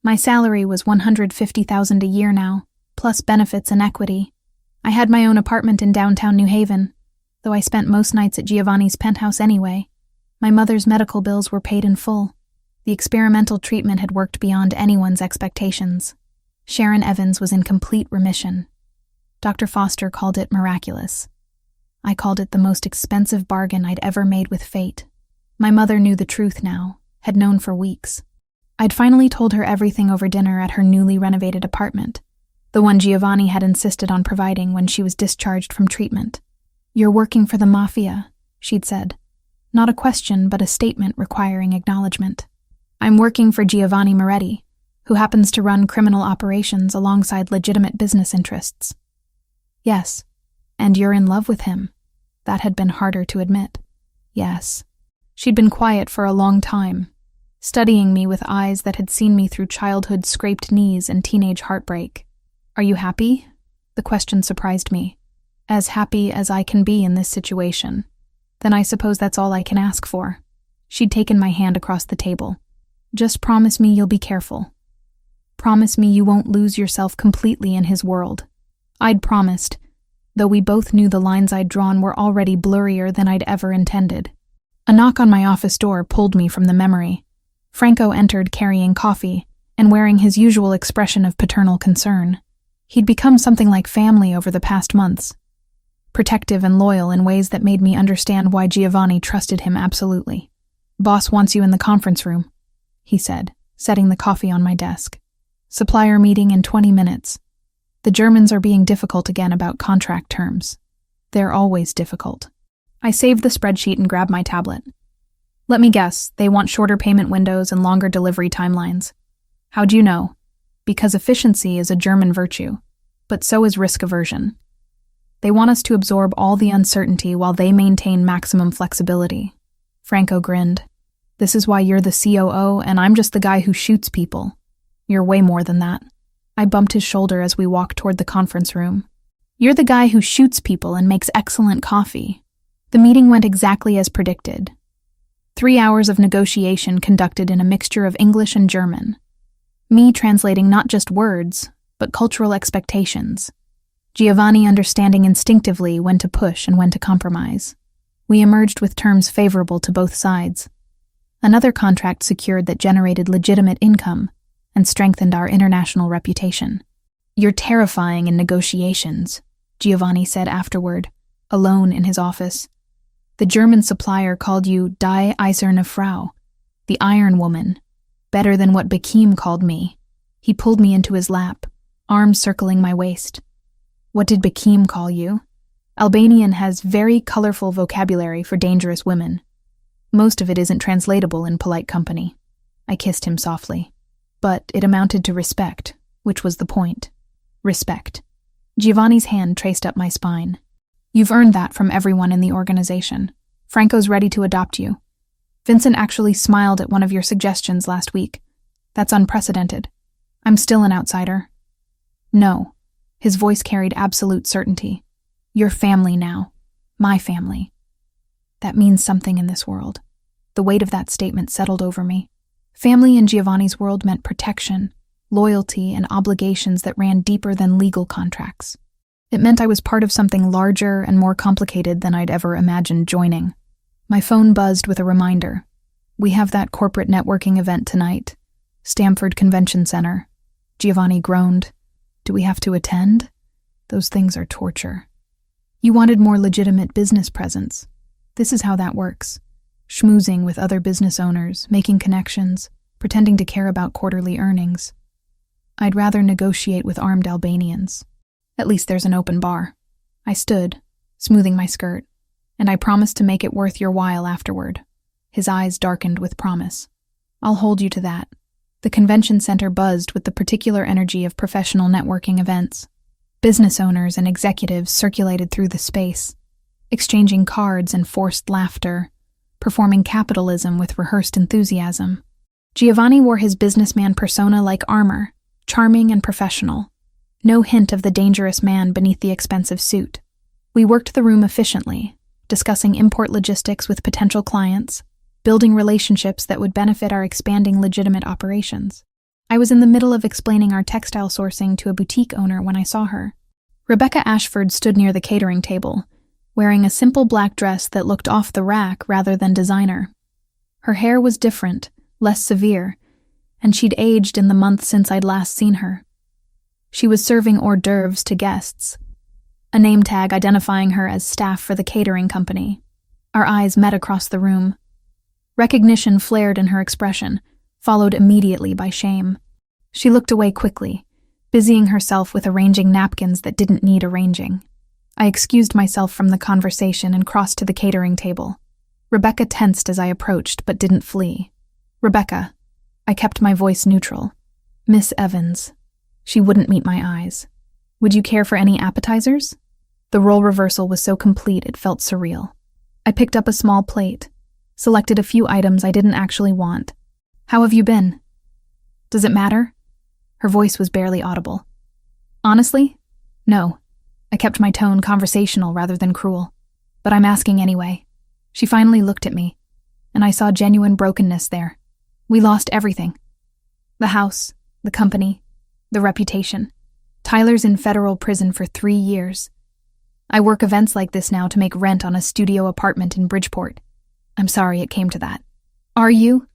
My salary was $150,000 a year now, plus benefits and equity. I had my own apartment in downtown New Haven, though I spent most nights at Giovanni's penthouse anyway. My mother's medical bills were paid in full. The experimental treatment had worked beyond anyone's expectations. Sharon Evans was in complete remission. Dr. Foster called it miraculous. I called it the most expensive bargain I'd ever made with fate. My mother knew the truth now, had known for weeks. I'd finally told her everything over dinner at her newly renovated apartment, the one Giovanni had insisted on providing when she was discharged from treatment. You're working for the Mafia, she'd said. Not a question, but a statement requiring acknowledgement. I'm working for Giovanni Moretti, who happens to run criminal operations alongside legitimate business interests. Yes. And you're in love with him. That had been harder to admit. Yes. She'd been quiet for a long time, studying me with eyes that had seen me through childhood's scraped knees and teenage heartbreak. Are you happy? The question surprised me. As happy as I can be in this situation. Then I suppose that's all I can ask for. She'd taken my hand across the table. Just promise me you'll be careful. Promise me you won't lose yourself completely in his world. I'd promised, though we both knew the lines I'd drawn were already blurrier than I'd ever intended. A knock on my office door pulled me from the memory. Franco entered carrying coffee and wearing his usual expression of paternal concern. He'd become something like family over the past months, protective and loyal in ways that made me understand why Giovanni trusted him absolutely. Boss wants you in the conference room, he said, setting the coffee on my desk. Supplier meeting in 20 minutes. The Germans are being difficult again about contract terms. They're always difficult. I saved the spreadsheet and grabbed my tablet. Let me guess, they want shorter payment windows and longer delivery timelines. How'd you know? Because efficiency is a German virtue, but so is risk aversion. They want us to absorb all the uncertainty while they maintain maximum flexibility. Franco grinned. This is why you're the COO and I'm just the guy who shoots people. You're way more than that. I bumped his shoulder as we walked toward the conference room. You're the guy who shoots people and makes excellent coffee. The meeting went exactly as predicted. 3 hours of negotiation conducted in a mixture of English and German. Me translating not just words, but cultural expectations. Giovanni understanding instinctively when to push and when to compromise. We emerged with terms favorable to both sides. Another contract secured that generated legitimate income and strengthened our international reputation. "You're terrifying in negotiations," Giovanni said afterward, alone in his office. "The German supplier called you Die Eiserne Frau, the Iron Woman, better than what Bekim called me." He pulled me into his lap, arms circling my waist. "What did Bekim call you?" Albanian has very colorful vocabulary for dangerous women. Most of it isn't translatable in polite company. I kissed him softly. But it amounted to respect, which was the point. Respect. Giovanni's hand traced up my spine. "You've earned that from everyone in the organization. Franco's ready to adopt you. Vincent actually smiled at one of your suggestions last week. That's unprecedented. I'm still an outsider." "No." His voice carried absolute certainty. "You're family now. My family." That means something in this world. The weight of that statement settled over me. Family in Giovanni's world meant protection, loyalty, and obligations that ran deeper than legal contracts. It meant I was part of something larger and more complicated than I'd ever imagined joining. My phone buzzed with a reminder. "We have that corporate networking event tonight. Stamford Convention Center." Giovanni groaned. "Do we have to attend? Those things are torture." "You wanted more legitimate business presence. This is how that works. Schmoozing with other business owners, making connections, pretending to care about quarterly earnings. I'd rather negotiate with armed Albanians. At least there's an open bar." I stood, smoothing my skirt, "and I promised to make it worth your while afterward." His eyes darkened with promise. "I'll hold you to that." The convention center buzzed with the particular energy of professional networking events. Business owners and executives circulated through the space, exchanging cards and forced laughter, performing capitalism with rehearsed enthusiasm. Giovanni wore his businessman persona like armor, charming and professional. No hint of the dangerous man beneath the expensive suit. We worked the room efficiently, discussing import logistics with potential clients, building relationships that would benefit our expanding legitimate operations. I was in the middle of explaining our textile sourcing to a boutique owner when I saw her. Rebecca Ashford stood near the catering table, wearing a simple black dress that looked off the rack rather than designer. Her hair was different, less severe, and she'd aged in the month since I'd last seen her. She was serving hors d'oeuvres to guests, a name tag identifying her as staff for the catering company. Our eyes met across the room. Recognition flared in her expression, followed immediately by shame. She looked away quickly, busying herself with arranging napkins that didn't need arranging. I excused myself from the conversation and crossed to the catering table. Rebecca tensed as I approached, but didn't flee. "Rebecca." I kept my voice neutral. "Miss Evans." She wouldn't meet my eyes. "Would you care for any appetizers?" The role reversal was so complete it felt surreal. I picked up a small plate, selected a few items I didn't actually want. "How have you been?" "Does it matter?" Her voice was barely audible. "Honestly? No." I kept my tone conversational rather than cruel. "But I'm asking anyway." She finally looked at me, and I saw genuine brokenness there. We lost everything. The house, the company, the reputation. Tyler's in federal prison for 3 years. I work events like this now to make rent on a studio apartment in Bridgeport. I'm sorry it came to that. "Are you?"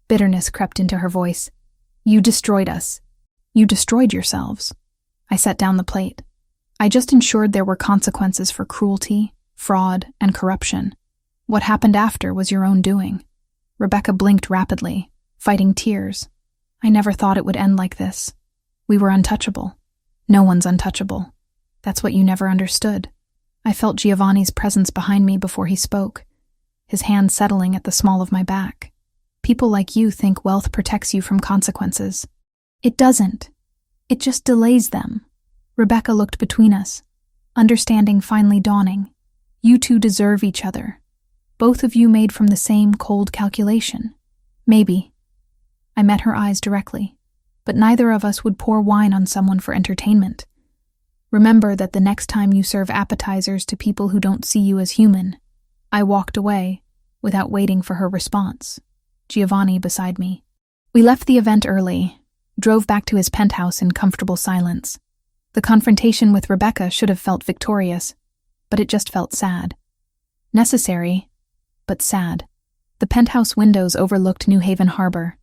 Bitterness crept into her voice. "You destroyed us. You destroyed yourselves." I set down the plate. "I just ensured there were consequences for cruelty, fraud, and corruption. What happened after was your own doing." Rebecca blinked rapidly, fighting tears. "I never thought it would end like this. We were untouchable. No one's untouchable. That's what you never understood." I felt Giovanni's presence behind me before he spoke, his hand settling at the small of my back. "People like you think wealth protects you from consequences. It doesn't. It just delays them." Rebecca looked between us, understanding finally dawning. "You two deserve each other. Both of you made from the same cold calculation. Maybe." I met her eyes directly, but neither of us would pour wine on someone for entertainment. "Remember that the next time you serve appetizers to people who don't see you as human." I walked away, without waiting for her response. Giovanni beside me. We left the event early, drove back to his penthouse in comfortable silence. The confrontation with Rebecca should have felt victorious, but it just felt sad. Necessary, but sad. The penthouse windows overlooked New Haven Harbor,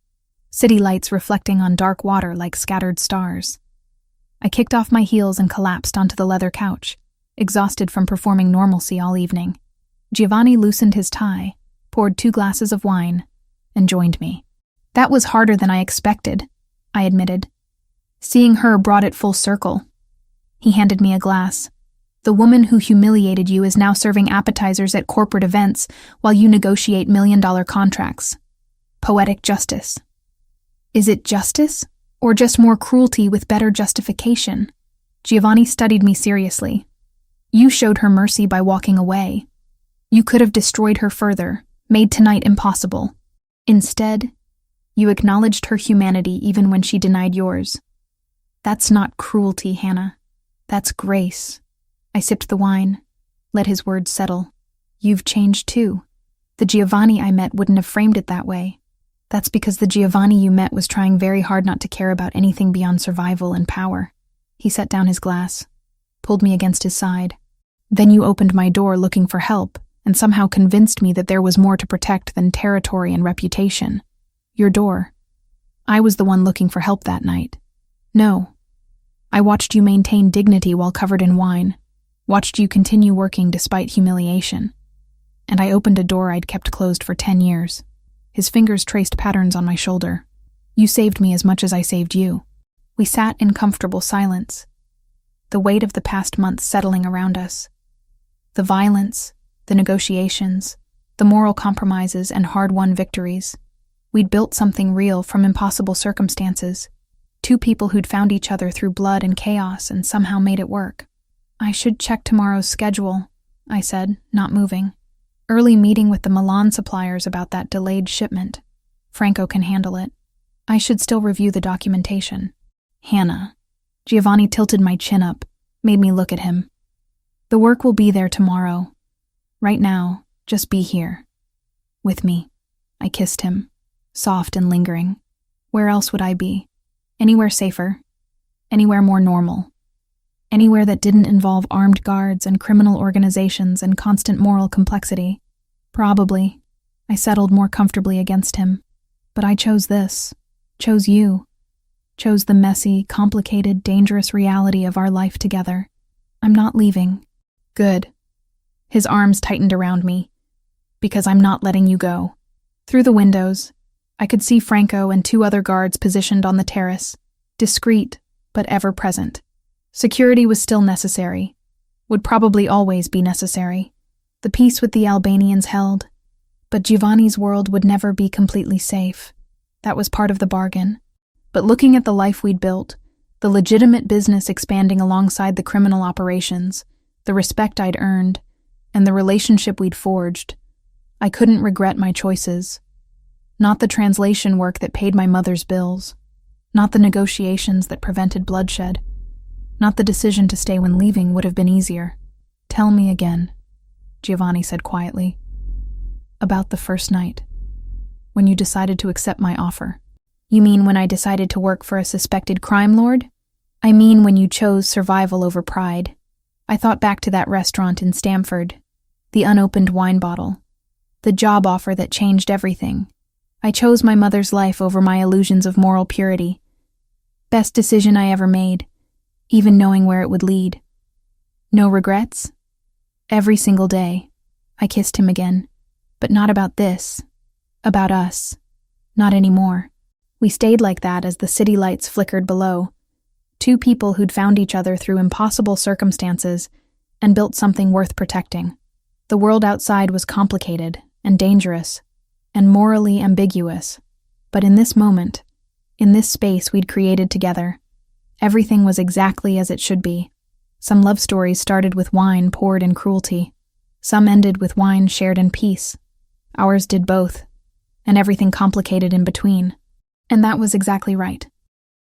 city lights reflecting on dark water like scattered stars. I kicked off my heels and collapsed onto the leather couch, exhausted from performing normalcy all evening. Giovanni loosened his tie, poured 2 glasses of wine, and joined me. That was harder than I expected, I admitted. Seeing her brought it full circle. He handed me a glass. The woman who humiliated you is now serving appetizers at corporate events while you negotiate million-dollar contracts. Poetic justice. Is it justice, or just more cruelty with better justification? Giovanni studied me seriously. You showed her mercy by walking away. You could have destroyed her further, made tonight impossible. Instead, you acknowledged her humanity even when she denied yours. That's not cruelty, Hannah. That's grace. I sipped the wine, let his words settle. You've changed too. The Giovanni I met wouldn't have framed it that way. That's because the Giovanni you met was trying very hard not to care about anything beyond survival and power. He set down his glass, pulled me against his side. Then you opened my door looking for help and somehow convinced me that there was more to protect than territory and reputation. Your door. I was the one looking for help that night. No. I watched you maintain dignity while covered in wine, watched you continue working despite humiliation. And I opened a door I'd kept closed for 10 years. His fingers traced patterns on my shoulder. You saved me as much as I saved you. We sat in comfortable silence, the weight of the past months settling around us. The violence, the negotiations, the moral compromises and hard-won victories. We'd built something real from impossible circumstances. 2 people who'd found each other through blood and chaos and somehow made it work. I should check tomorrow's schedule, I said, not moving. Early meeting with the Milan suppliers about that delayed shipment. Franco can handle it. I should still review the documentation. Hannah. Giovanni tilted my chin up, made me look at him. The work will be there tomorrow. Right now, just be here. With me. I kissed him, soft and lingering. Where else would I be? Anywhere safer. Anywhere more normal. Anywhere that didn't involve armed guards and criminal organizations and constant moral complexity. Probably. I settled more comfortably against him. But I chose this. Chose you. Chose the messy, complicated, dangerous reality of our life together. I'm not leaving. Good. His arms tightened around me. Because I'm not letting you go. Through the windows, I could see Franco and 2 other guards positioned on the terrace, discreet but ever present. Security was still necessary, would probably always be necessary. The peace with the Albanians held, but Giovanni's world would never be completely safe. That was part of the bargain. But looking at the life we'd built, the legitimate business expanding alongside the criminal operations, the respect I'd earned, and the relationship we'd forged, I couldn't regret my choices. Not the translation work that paid my mother's bills, not the negotiations that prevented bloodshed, not the decision to stay when leaving would have been easier. Tell me again, Giovanni said quietly, about the first night, when you decided to accept my offer. You mean when I decided to work for a suspected crime lord? I mean when you chose survival over pride. I thought back to that restaurant in Stamford, the unopened wine bottle, the job offer that changed everything. I chose my mother's life over my illusions of moral purity. Best decision I ever made, even knowing where it would lead. No regrets? Every single day. I kissed him again. But not about this. About us. Not anymore. We stayed like that as the city lights flickered below. 2 people who'd found each other through impossible circumstances and built something worth protecting. The world outside was complicated and dangerous and morally ambiguous. But in this moment, in this space we'd created together, everything was exactly as it should be. Some love stories started with wine poured in cruelty. Some ended with wine shared in peace. Ours did both, and everything complicated in between. And that was exactly right.